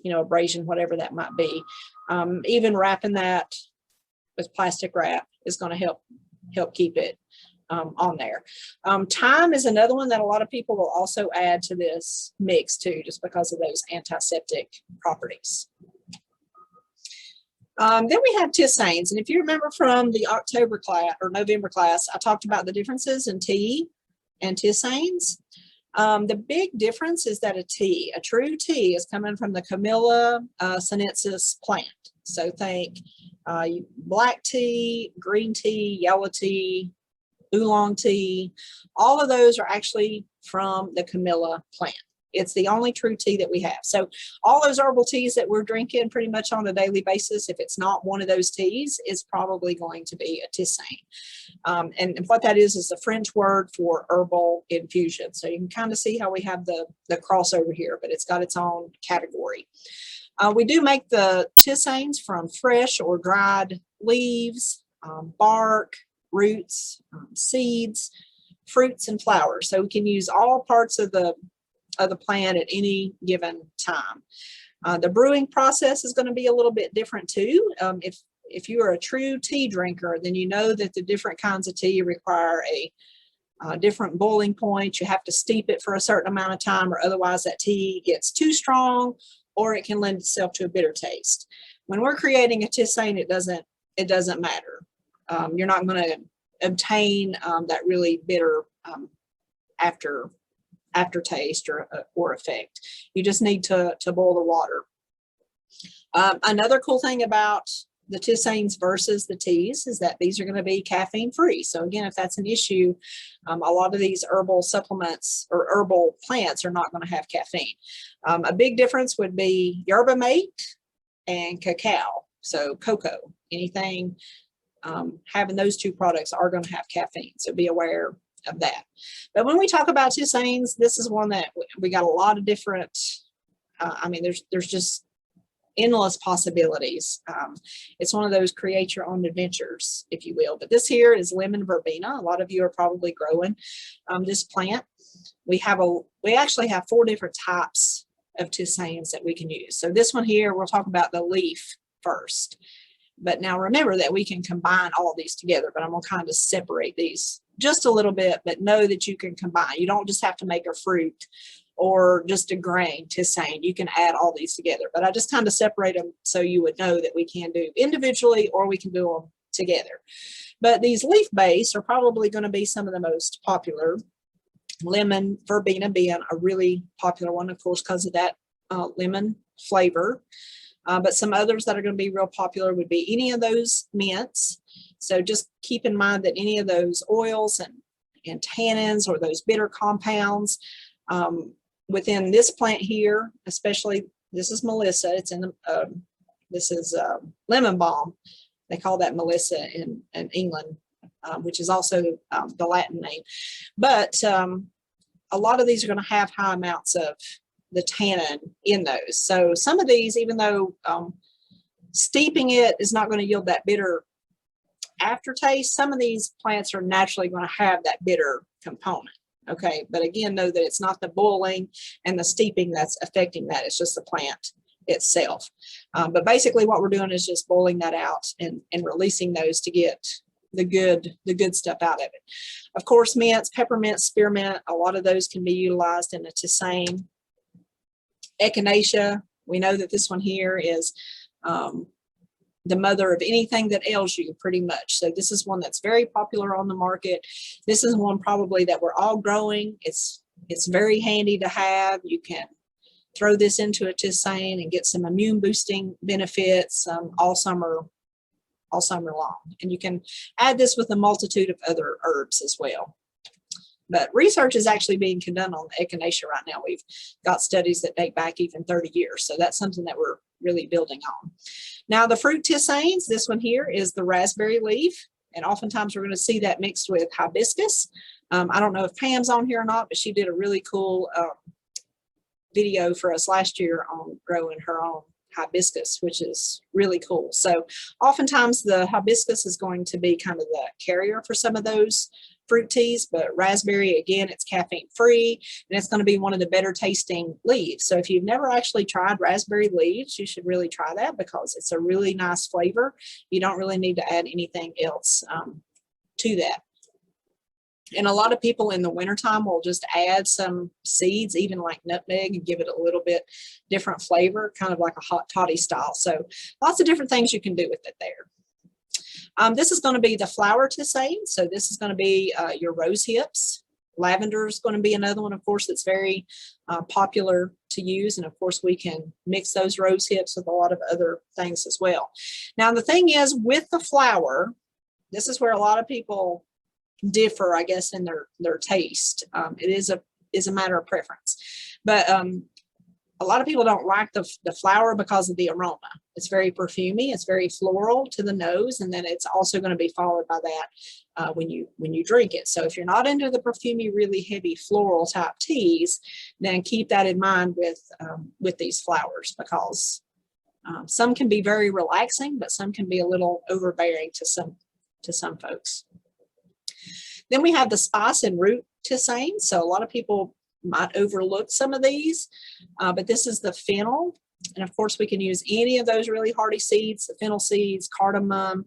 abrasion, whatever that might be. Even wrapping that with plastic wrap is going to help keep it on there. Thyme is another one that a lot of people will also add to this mix too, just because of those antiseptic properties. Then we have tissaines, and if you remember from the October class or November class, I talked about the differences in tea and tissaines. The big difference is that a true tea is coming from the Camellia sinensis plant. So think black tea, green tea, yellow tea, oolong tea. All of those are actually from the Camellia plant. It's the only true tea that we have. So all those herbal teas that we're drinking pretty much on a daily basis, if it's not one of those teas, it's probably going to be a tissaine. And what that is the French word for herbal infusion. So you can kind of see how we have the crossover here, but it's got its own category. We do make the tissaines from fresh or dried leaves, bark, roots, seeds, fruits, and flowers. So we can use all parts of the plant at any given time. The brewing process is going to be a little bit different too. If you are a true tea drinker, then you know that the different kinds of tea require a different boiling point. You have to steep it for a certain amount of time, or otherwise that tea gets too strong, or it can lend itself to a bitter taste. When we're creating a tissaine, it doesn't matter. You're not going to obtain that really bitter aftertaste or effect. You just need to boil the water. Another cool thing about the tissaines versus the teas is that these are going to be caffeine free. So again, if that's an issue, a lot of these herbal supplements or herbal plants are not going to have caffeine. A big difference would be yerba mate and cacao. So cocoa, anything having those two products are going to have caffeine. So be aware of that. But when we talk about tissaines, this is one that we got a lot of different, there's just endless possibilities. It's one of those create your own adventures, if you will. But this here is lemon verbena. A lot of you are probably growing this plant. We actually have 4 different types of tissaines that we can use. So this one here, we'll talk about the leaf first. But now remember that we can combine all of these together, but I'm going to kind of separate these just a little bit, but know that you can combine. You don't just have to make a fruit or just a grain tissaine. You can add all these together, but I just kind of separate them so you would know that we can do individually or we can do them together. But these leaf based are probably going to be some of the most popular. Lemon verbena being a really popular one, of course, because of that lemon flavor. But some others that are going to be real popular would be any of those mints. So just keep in mind that any of those oils and tannins or those bitter compounds within this plant here, especially this is Melissa. It's in the, this is lemon balm. They call that Melissa in England, which is also the Latin name. But a lot of these are going to have high amounts of the tannin in those. So some of these, even though steeping it is not going to yield that bitter aftertaste, some of these plants are naturally going to have that bitter component. Okay, but again, know that it's not the boiling and the steeping that's affecting that. It's just the plant itself. But basically what we're doing is just boiling that out and releasing those to get the good stuff out of it. Of course, mints, peppermint, spearmint, a lot of those can be utilized in a tissaine. Echinacea, we know that this one here is the mother of anything that ails you, pretty much. So this is one that's very popular on the market. This is one probably that we're all growing. It's very handy to have. You can throw this into a tissaine and get some immune boosting benefits all summer long. And you can add this with a multitude of other herbs as well. But research is actually being conducted on echinacea right now. We've got studies that date back even 30 years. So that's something that we're really building on. Now the fruit tissaines, this one here is the raspberry leaf. And oftentimes we're going to see that mixed with hibiscus. I don't know if Pam's on here or not, but she did a really cool video for us last year on growing her own hibiscus, which is really cool. So oftentimes the hibiscus is going to be kind of the carrier for some of those fruit teas, but raspberry, again, it's caffeine free and it's going to be one of the better tasting leaves. So if you've never actually tried raspberry leaves, you should really try that because it's a really nice flavor. You don't really need to add anything else to that. And a lot of people in the wintertime will just add some seeds, even like nutmeg, and give it a little bit different flavor, kind of like a hot toddy style. So lots of different things you can do with it there. This is going to be the flower tissaine. So this is going to be your rose hips. Lavender is going to be another one, of course, that's very popular to use. And of course, we can mix those rose hips with a lot of other things as well. Now, the thing is with the flower, this is where a lot of people differ, I guess, in their taste. It is a matter of preference. But a lot of people don't like the flower because of the aroma. It's very perfumey. It's very floral to the nose, and then it's also going to be followed by that when you drink it. So if you're not into the perfumey, really heavy floral type teas, then keep that in mind with these flowers, because some can be very relaxing, but some can be a little overbearing to some folks. Then we have the spice and root tissaine. So a lot of people might overlook some of these, but this is the fennel. And of course, we can use any of those really hardy seeds, the fennel seeds, cardamom,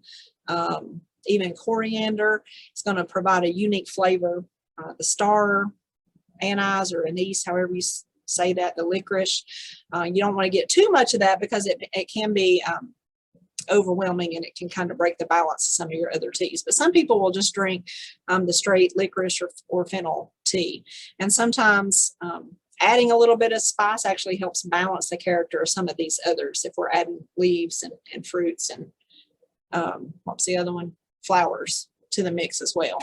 even coriander. It's going to provide a unique flavor. The star anise or anise, however you say that, the licorice. You don't want to get too much of that because it can be overwhelming and it can kind of break the balance of some of your other teas. But some people will just drink the straight licorice or fennel tea. And sometimes adding a little bit of spice actually helps balance the character of some of these others if we're adding leaves and fruits and what's the other one? Flowers to the mix as well.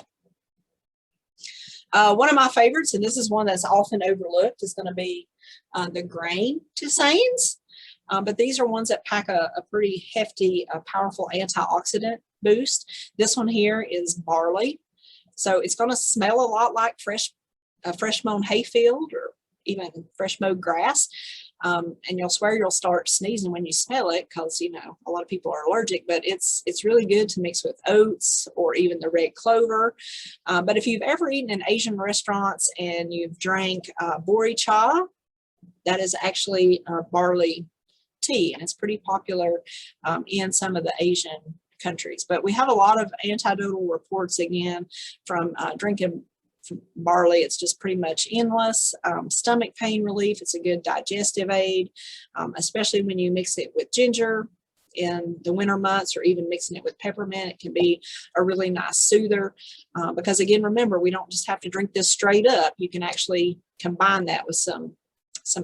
One of my favorites, and this is one that's often overlooked, is going to be the grain tissaines. But these are ones that pack a pretty hefty, powerful antioxidant boost. This one here is barley. So it's going to smell a lot like fresh mown hayfield or even fresh mowed grass. And you'll swear you'll start sneezing when you smell it because, you know, a lot of people are allergic, but it's really good to mix with oats or even the red clover. But if you've ever eaten in Asian restaurants and you've drank bori cha, that is actually barley tea, and it's pretty popular in some of the Asian countries. But we have a lot of anecdotal reports again from drinking barley. It's just pretty much endless. Stomach pain relief, it's a good digestive aid, especially when you mix it with ginger in the winter months, or even mixing it with peppermint. It can be a really nice soother, because again, remember, we don't just have to drink this straight up. You can actually combine that with some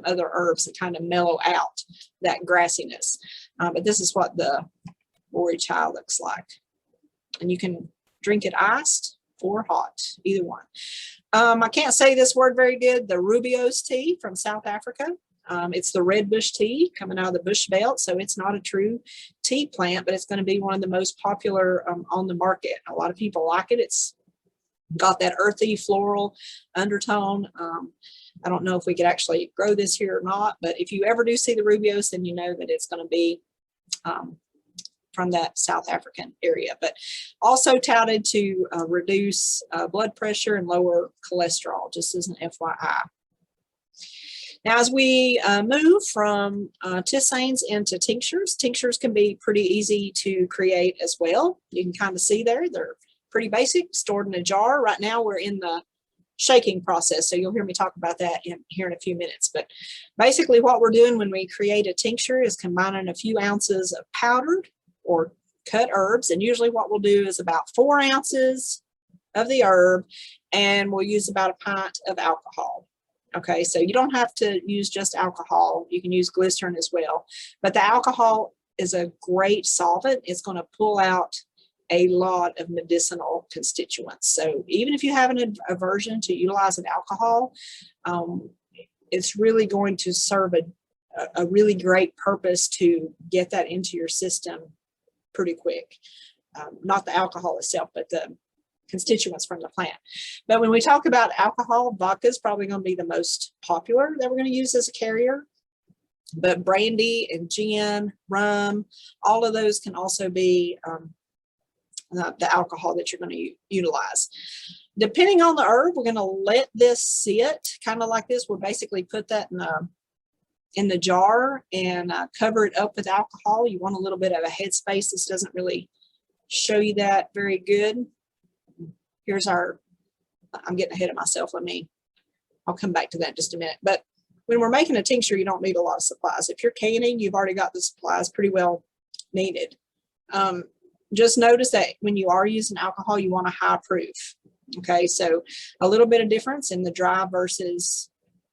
other herbs that kind of mellow out that grassiness. But this is what the bori cha looks like, and you can drink it iced or hot, either one. I can't say this word very good. The Rooibos tea from South Africa. It's the red bush tea coming out of the bush belt, so it's not a true tea plant, but it's going to be one of the most popular on the market. A lot of people like it. It's got that earthy floral undertone. I don't know if we could actually grow this here or not, but if you ever do see the Rooibos, then you know that it's going to be from that South African area, but also touted to reduce blood pressure and lower cholesterol, just as an FYI. Now, as we move from tissaines into tinctures, tinctures can be pretty easy to create as well. You can kind of see there, they're pretty basic, stored in a jar. Right now we're in the shaking process, so you'll hear me talk about that here in a few minutes. But basically what we're doing when we create a tincture is combining a few ounces of powdered or cut herbs, and usually what we'll do is about 4 ounces of the herb, and we'll use about a pint of alcohol. Okay, so you don't have to use just alcohol. You can use glycerin as well, but the alcohol is a great solvent. It's going to pull out a lot of medicinal constituents. So even if you have an aversion to utilizing alcohol, it's really going to serve a really great purpose to get that into your system pretty quick. Not the alcohol itself, but the constituents from the plant. But when we talk about alcohol, vodka is probably going to be the most popular that we're going to use as a carrier. But brandy and gin, rum, all of those can also be the alcohol that you're going to utilize. Depending on the herb, we're going to let this sit kind of like this. We'll basically put that in the jar and cover it up with alcohol. You want a little bit of a headspace. This doesn't really show you that very good. Here's our, I'm getting ahead of myself. I'll come back to that in just a minute. But when we're making a tincture, you don't need a lot of supplies. If you're canning, you've already got the supplies pretty well needed. Just notice that when you are using alcohol, you want a high proof. Okay, so a little bit of difference in the dry versus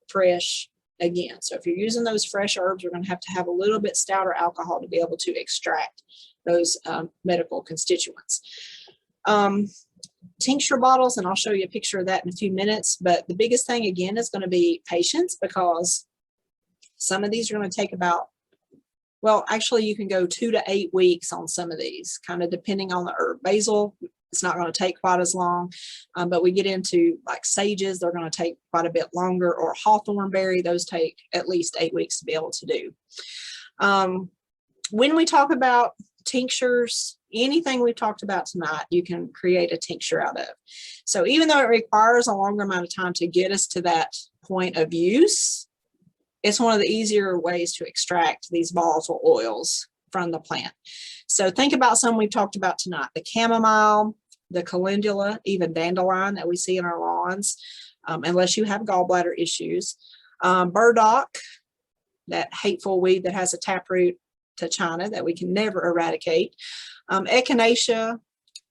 fresh again. So if you're using those fresh herbs, we're going to have a little bit stouter alcohol to be able to extract those medical constituents. Tincture bottles, and I'll show you a picture of that in a few minutes, but the biggest thing again is going to be patience, because some of these are going to take about, well, actually you can go 2 to 8 weeks on some of these, kind of depending on the herb. Basil, it's not going to take quite as long, but we get into like sages, they're going to take quite a bit longer, or hawthorn berry, those take at least 8 weeks to be able to do. When we talk about tinctures, anything we've talked about tonight, you can create a tincture out of. So even though it requires a longer amount of time to get us to that point of use, it's one of the easier ways to extract these volatile oils from the plant. So think about some we've talked about tonight: the chamomile, the calendula, even dandelion that we see in our lawns, unless you have gallbladder issues. Burdock, that hateful weed that has a taproot to China that we can never eradicate. Echinacea,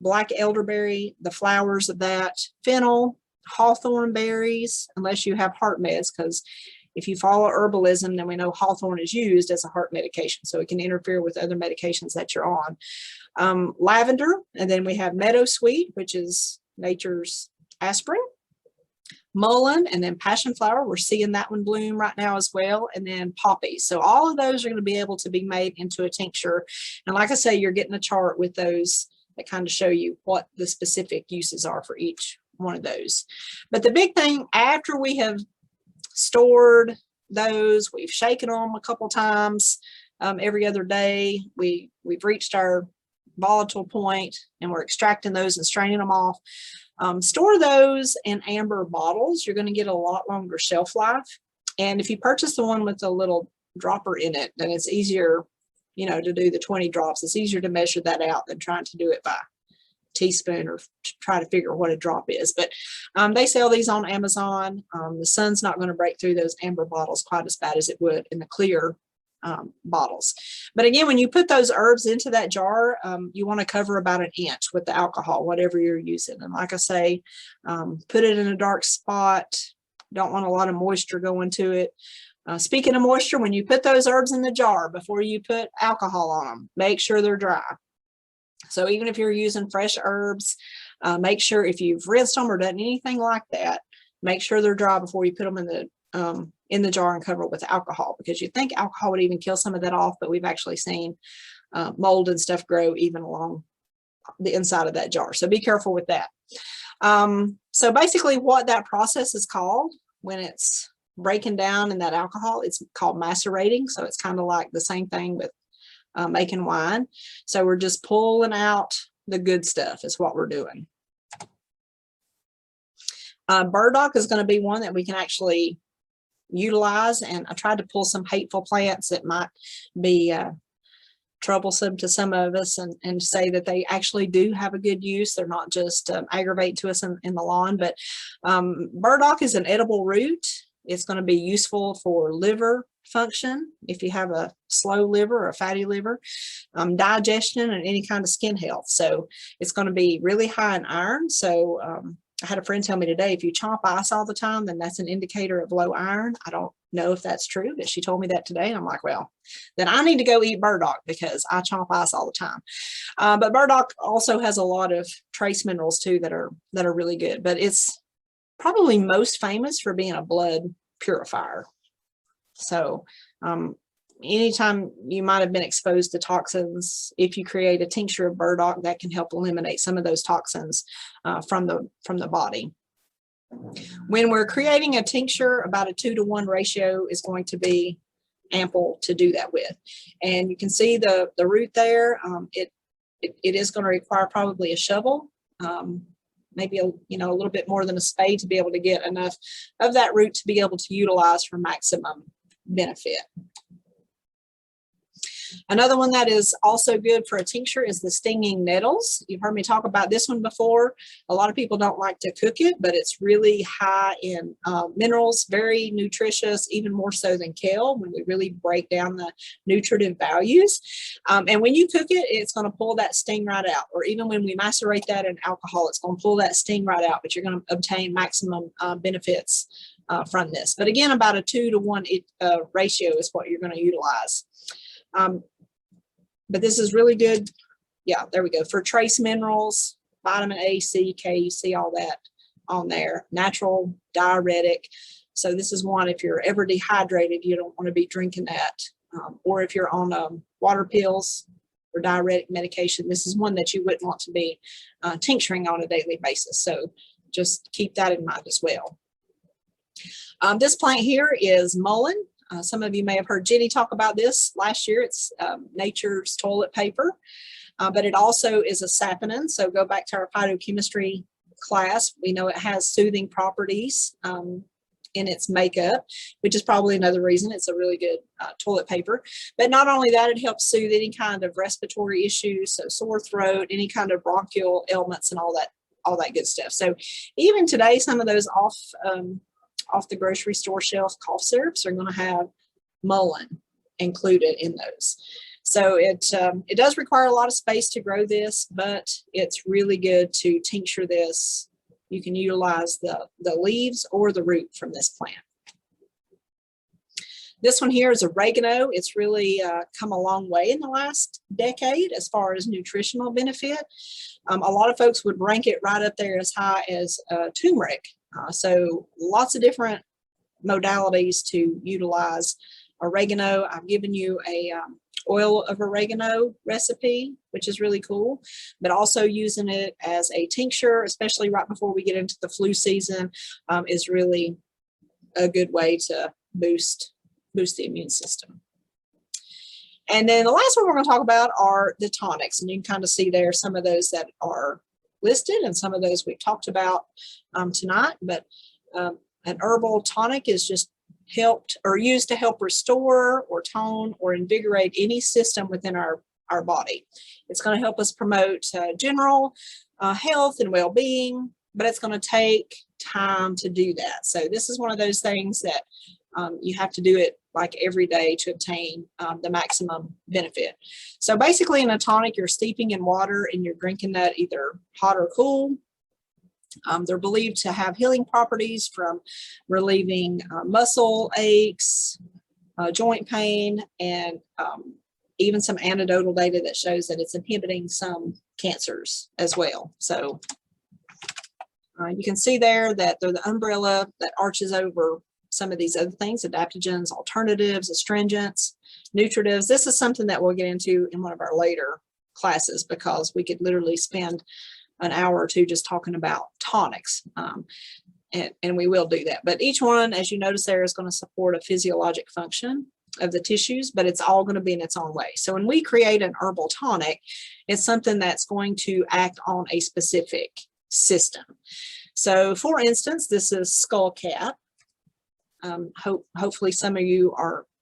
black elderberry, the flowers of that, fennel, hawthorn berries, unless you have heart meds, because if you follow herbalism, then we know hawthorn is used as a heart medication, so it can interfere with other medications that you're on. Lavender, and then we have meadowsweet, which is nature's aspirin. Mullein, and then passion flower, we're seeing that one bloom right now as well, and then poppies. So all of those are going to be able to be made into a tincture, and like I say, you're getting a chart with those that kind of show you what the specific uses are for each one of those. But the big thing, after we have stored those. We've shaken them a couple times every other day. We've reached our volatile point, and we're extracting those and straining them off. Store those in amber bottles. You're going to get a lot longer shelf life. And if you purchase the one with a little dropper in it, then it's easier, you know, to do the 20 drops. It's easier to measure that out than trying to do it by teaspoon or try to figure what a drop is. But they sell these on Amazon. The sun's not going to break through those amber bottles quite as bad as it would in the clear bottles. But again, when you put those herbs into that jar, you want to cover about 1 inch with the alcohol, whatever you're using. And like I say, put it in a dark spot. Don't want a lot of moisture going to it. Speaking of moisture, when you put those herbs in the jar, before you put alcohol on them, make sure they're dry. So even if you're using fresh herbs, make sure if you've rinsed them or done anything like that, make sure they're dry before you put them in the jar and cover it with alcohol, because you think alcohol would even kill some of that off, but we've actually seen mold and stuff grow even along the inside of that jar. So be careful with that. So basically what that process is called when it's breaking down in that alcohol, it's called macerating. So it's kind of like the same thing with making wine. So we're just pulling out the good stuff is what we're doing. Burdock is going to be one that we can actually utilize, and I tried to pull some hateful plants that might be troublesome to some of us and say that they actually do have a good use. They're not just aggravate to us in the lawn. But burdock is an edible root. It's going to be useful for liver function if you have a slow liver or a fatty liver, digestion, and any kind of skin health. So it's going to be really high in iron. So I had a friend tell me today, if you chomp ice all the time, then that's an indicator of low iron. I don't know if that's true, but she told me that today. And I'm like, well, then I need to go eat burdock because I chomp ice all the time. But burdock also has a lot of trace minerals too that are really good. But it's probably most famous for being a blood purifier. So anytime you might have been exposed to toxins, if you create a tincture of burdock, that can help eliminate some of those toxins from the body. When we're creating a tincture, about a 2-to-1 ratio is going to be ample to do that with. And you can see the root there. It is going to require probably a shovel, maybe a little bit more than a spade to be able to get enough of that root to be able to utilize for maximum benefit. Another one that is also good for a tincture is the stinging nettles. You've heard me talk about this one before. A lot of people don't like to cook it, but it's really high in minerals, very nutritious, even more so than kale when we really break down the nutritive values. And when you cook it, it's going to pull that sting right out. Or even when we macerate that in alcohol, it's going to pull that sting right out, but you're going to obtain maximum benefits from this. But again, about a 2-to-1 ratio is what you're going to utilize. But this is really good. Yeah, there we go. For trace minerals, vitamin A, C, K, you see all that on there. Natural diuretic. So this is one, if you're ever dehydrated, you don't want to be drinking that. Or if you're on water pills or diuretic medication, this is one that you wouldn't want to be tincturing on a daily basis. So just keep that in mind as well. This plant here is mullein. Some of you may have heard Jenny talk about this last year. It's nature's toilet paper, but it also is a saponin. So go back to our phytochemistry class. We know it has soothing properties in its makeup, which is probably another reason it's a really good toilet paper. But not only that, it helps soothe any kind of respiratory issues, so sore throat, any kind of bronchial ailments, and all that good stuff. So even today, some of those off the grocery store shelf cough syrups are going to have mullein included in those. So it does require a lot of space to grow this, but it's really good to tincture this. You can utilize the leaves or the root from this plant. This one here is oregano. It's really come a long way in the last decade as far as nutritional benefit. A lot of folks would rank it right up there as high as turmeric. So lots of different modalities to utilize oregano. I've given you a oil of oregano recipe, which is really cool, but also using it as a tincture, especially right before we get into the flu season, is really a good way to boost boost the immune system. And then the last one we're going to talk about are the tonics. And you can kind of see there some of those that are listed and some of those we've talked about tonight. But an herbal tonic is just helped or used to help restore or tone or invigorate any system within our body. It's going to help us promote general health and well-being, but it's going to take time to do that. So this is one of those things that you have to do it like every day to obtain the maximum benefit. So basically in a tonic, you're steeping in water and you're drinking that either hot or cool. They're believed to have healing properties from relieving muscle aches, joint pain, and even some anecdotal data that shows that it's inhibiting some cancers as well. So you can see there that they're the umbrella that arches over some of these other things: adaptogens, alternatives, astringents, nutritives. This is something that we'll get into in one of our later classes, because we could literally spend an hour or two just talking about tonics, and we will do that. But each one, as you notice there, is going to support a physiologic function of the tissues, but it's all going to be in its own way. So when we create an herbal tonic, it's something that's going to act on a specific system. So for instance, this is skullcap. Hopefully some of you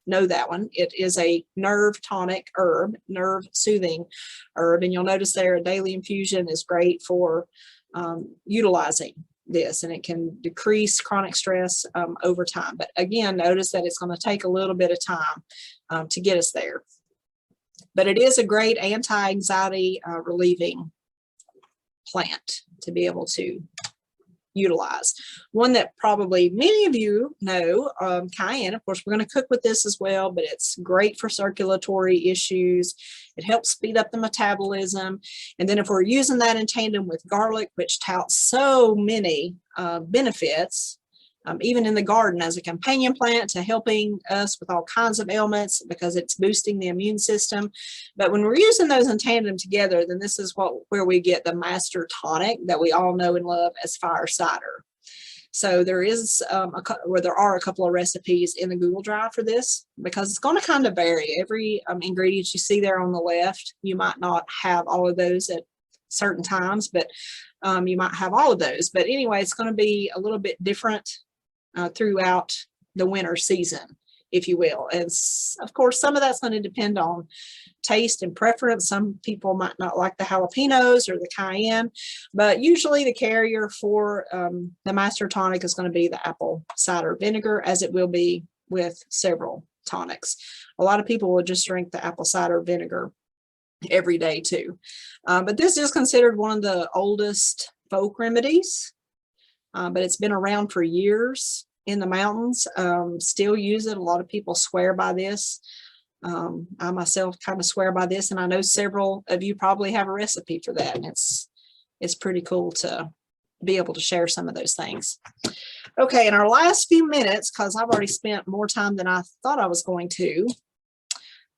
know that one. It is a nerve tonic herb, nerve soothing herb, and you'll notice there a daily infusion is great for utilizing this, and it can decrease chronic stress over time. But again, notice that it's going to take a little bit of time to get us there. But it is a great anti-anxiety relieving plant to be able to utilize. One that probably many of you know, cayenne. Of course, we're going to cook with this as well, but it's great for circulatory issues. It helps speed up the metabolism. And then if we're using that in tandem with garlic, which touts so many benefits, even in the garden as a companion plant to helping us with all kinds of ailments because it's boosting the immune system. But when we're using those in tandem together, then this is where we get the master tonic that we all know and love as fire cider. So there is there are a couple of recipes in the Google Drive for this, because it's going to kind of vary. Every ingredient you see there on the left, you might not have all of those at certain times, but you might have all of those. But anyway, it's going to be a little bit different throughout the winter season, if you will. And of course, some of that's going to depend on taste and preference. Some people might not like the jalapenos or the cayenne, but usually the carrier for the master tonic is going to be the apple cider vinegar, as it will be with several tonics. A lot of people will just drink the apple cider vinegar every day too. But this is considered one of the oldest folk remedies, but it's been around for years in the mountains. Still use it. A lot of people swear by this. I myself kind of swear by this, and I know several of you probably have a recipe for that. And it's pretty cool to be able to share some of those things. Okay, in our last few minutes, because I've already spent more time than I thought I was going to,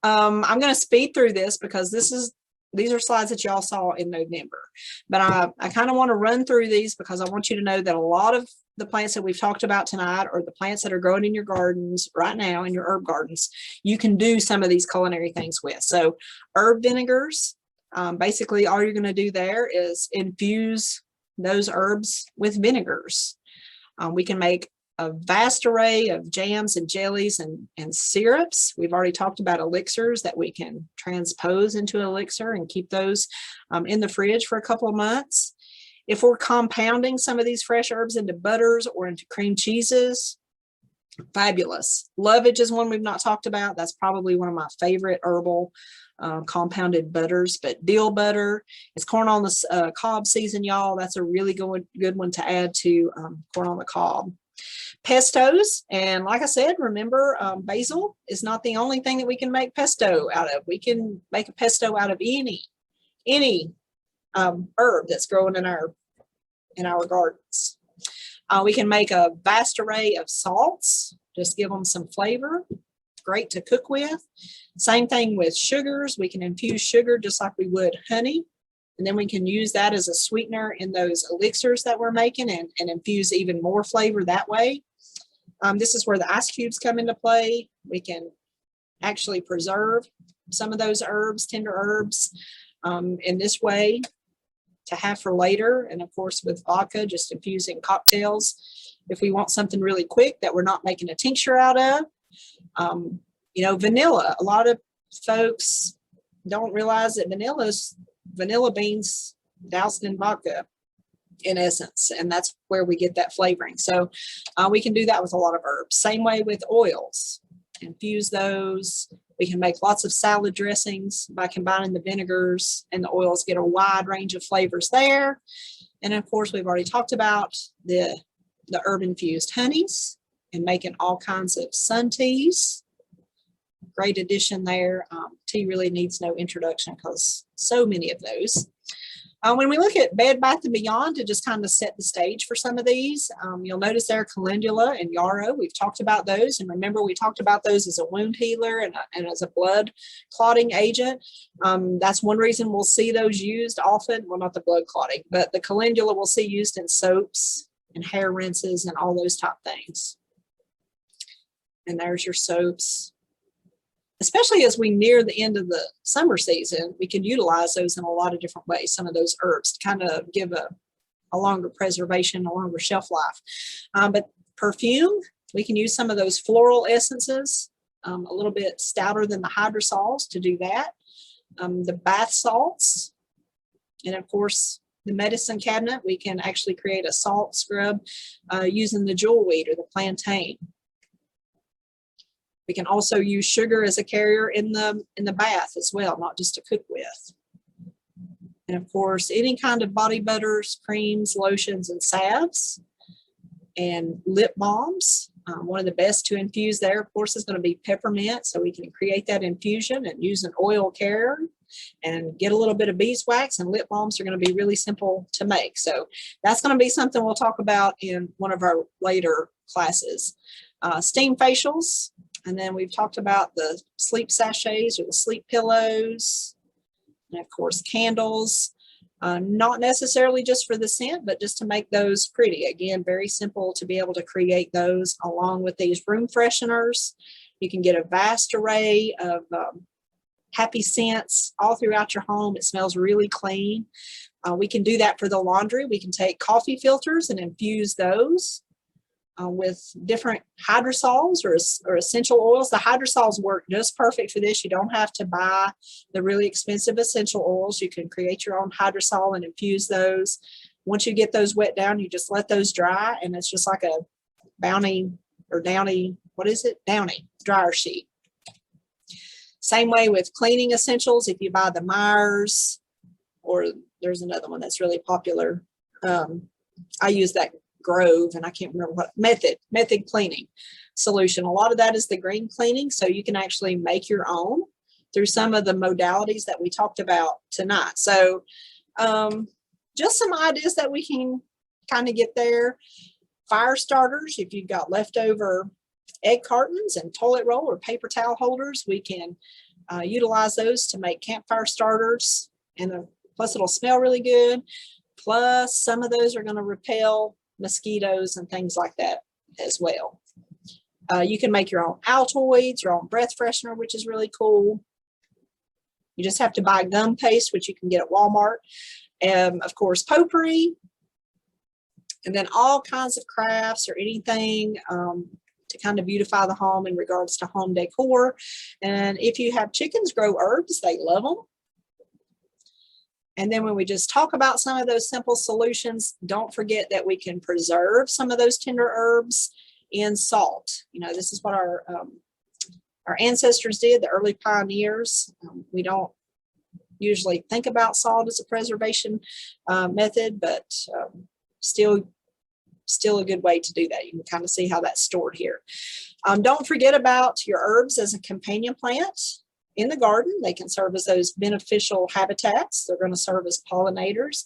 I'm going to speed through this because these are slides that y'all saw in November. But I kind of want to run through these because I want you to know that a lot of the plants that we've talked about tonight, or the plants that are growing in your gardens right now, in your herb gardens, you can do some of these culinary things with. So herb vinegars, basically all you're going to do there is infuse those herbs with vinegars. We can make a vast array of jams and jellies and syrups. We've already talked about elixirs that we can transpose into elixir and keep those in the fridge for a couple of months. If we're compounding some of these fresh herbs into butters or into cream cheeses, fabulous. Lovage is one we've not talked about. That's probably one of my favorite herbal compounded butters. But dill butter, it's corn on the cob season, y'all. That's a really good one to add to corn on the cob. Pestos, and like I said, remember, basil is not the only thing that we can make pesto out of. We can make a pesto out of any herb that's growing in our gardens. We can make a vast array of salts, just give them some flavor. Great to cook with. Same thing with sugars. We can infuse sugar just like we would honey. And then we can use that as a sweetener in those elixirs that we're making and infuse even more flavor that way. This is where the ice cubes come into play. We can actually preserve some of those herbs, tender herbs, in this way to have for later. And of course, with vodka, just infusing cocktails. If we want something really quick that we're not making a tincture out of, you know, vanilla. A lot of folks don't realize that vanilla beans doused in vodka, in essence, and that's where we get that flavoring. So we can do that with a lot of herbs. Same way with oils. Infuse those. We can make lots of salad dressings by combining the vinegars and the oils, get a wide range of flavors there. And of course, we've already talked about the herb infused honeys and making all kinds of sun teas. Great addition there. Tea really needs no introduction because so many of those. When we look at Bed Bath & Beyond, to just kind of set the stage for some of these, you'll notice there calendula and yarrow. We've talked about those. And remember, we talked about those as a wound healer and as a blood clotting agent. That's one reason we'll see those used often. Well, not the blood clotting, but the calendula we'll see used in soaps and hair rinses and all those type things. And there's your soaps. Especially as we near the end of the summer season, we can utilize those in a lot of different ways, some of those herbs to kind of give a longer preservation, a longer shelf life. But perfume, we can use some of those floral essences, a little bit stouter than the hydrosols to do that. The bath salts, and of course, the medicine cabinet, we can actually create a salt scrub using the jewelweed or the plantain. We can also use sugar as a carrier in the bath as well, not just to cook with. And of course, any kind of body butters, creams, lotions, and salves, and lip balms. One of the best to infuse there, of course, is going to be peppermint. So we can create that infusion and use an oil carrier and get a little bit of beeswax, and lip balms are going to be really simple to make. So that's going to be something we'll talk about in one of our later classes. Steam facials. And then we've talked about the sleep sachets or the sleep pillows. And of course, candles, not necessarily just for the scent, but just to make those pretty. Again, very simple to be able to create those along with these room fresheners. You can get a vast array of happy scents all throughout your home. It smells really clean. We can do that for the laundry. We can take coffee filters and infuse those with different hydrosols or essential oils. The hydrosols work just perfect for this. You don't have to buy the really expensive essential oils. You can create your own hydrosol and infuse those. Once you get those wet down, you just let those dry, and it's just like a Bounty or Downy, what is it? Downy dryer sheet. Same way with cleaning essentials. If you buy the Myers, or there's another one that's really popular. I use that Grove, and I can't remember what method cleaning solution. A lot of that is the green cleaning, so you can actually make your own through some of the modalities that we talked about tonight. So just some ideas that we can kind of get there. Fire starters, if you've got leftover egg cartons and toilet roll or paper towel holders, we can utilize those to make campfire starters, and plus it'll smell really good. Plus some of those are going to repel mosquitoes and things like that as well. You can make your own Altoids, your own breath freshener, which is really cool. You just have to buy gum paste, which you can get at Walmart. Of course, potpourri, and then all kinds of crafts or anything to kind of beautify the home in regards to home decor. And if you have chickens grow herbs, they love them. And then when we just talk about some of those simple solutions, don't forget that we can preserve some of those tender herbs in salt. You know, this is what our ancestors did, the early pioneers. We don't usually think about salt as a preservation method, but still a good way to do that. You can kind of see how that's stored here. Don't forget about your herbs as a companion plant in the garden. They can serve as those beneficial habitats. They're going to serve as pollinators.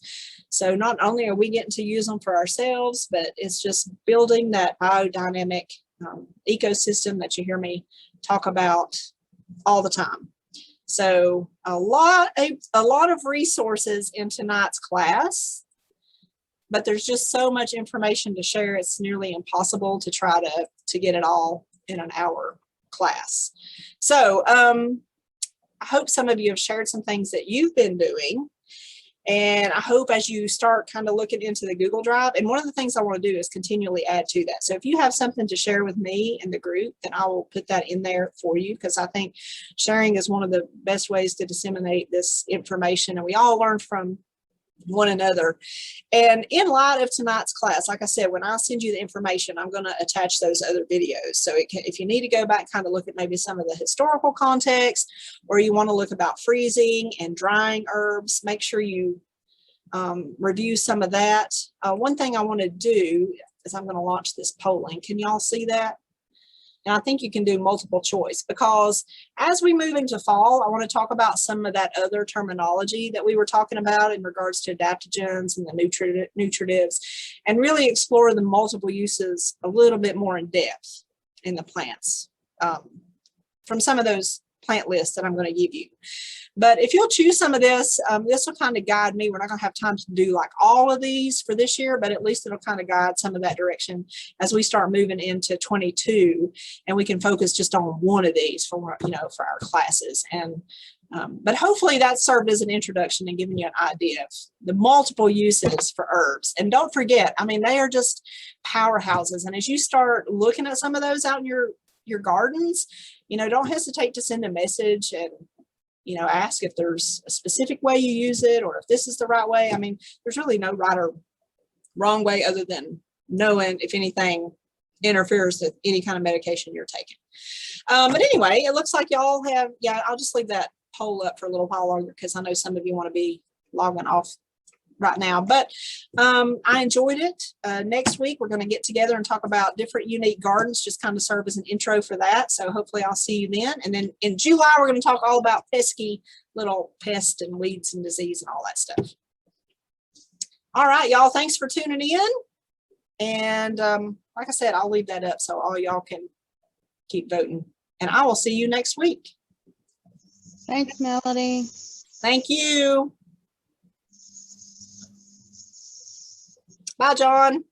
So not only are we getting to use them for ourselves, but it's just building that biodynamic ecosystem that you hear me talk about all the time. So a lot of resources in tonight's class, but there's just so much information to share. It's nearly impossible to try to get it all in an hour class. So I hope some of you have shared some things that you've been doing. And I hope as you start kind of looking into the Google Drive, and one of the things I want to do is continually add to that. So if you have something to share with me in the group, then I will put that in there for you, because I think sharing is one of the best ways to disseminate this information, and we all learn from one another. And in light of tonight's class, like I said, when I send you the information, I'm going to attach those other videos. So if you need to go back, kind of look at maybe some of the historical context, or you want to look about freezing and drying herbs, make sure you review some of that. One thing I want to do is I'm going to launch this polling. Can y'all see that? And I think you can do multiple choice, because as we move into fall, I want to talk about some of that other terminology that we were talking about in regards to adaptogens and the nutritives, and really explore the multiple uses a little bit more in depth in the plants from some of those plant lists that I'm going to give you. But if you'll choose some of this, this will kind of guide me. We're not going to have time to do like all of these for this year, but at least it'll kind of guide some of that direction as we start moving into 22, and we can focus just on one of these for, you know, for our classes. And but hopefully that served as an introduction and giving you an idea of the multiple uses for herbs. And don't forget, I mean, they are just powerhouses. And as you start looking at some of those out in your gardens, you know, don't hesitate to send a message and, you know, ask if there's a specific way you use it, or if this is the right way. I mean, there's really no right or wrong way other than knowing if anything interferes with any kind of medication you're taking. But anyway, it looks like y'all have, yeah, I'll just leave that poll up for a little while longer, because I know some of you want to be logging off right now. But I enjoyed it. Next week, we're going to get together and talk about different unique gardens, just kind of serve as an intro for that. So hopefully I'll see you then. And then in July, we're going to talk all about pesky little pests and weeds and disease and all that stuff. All right, y'all, thanks for tuning in. And like I said, I'll leave that up so all y'all can keep voting. And I will see you next week. Thanks, Melody. Thank you. Bye, John.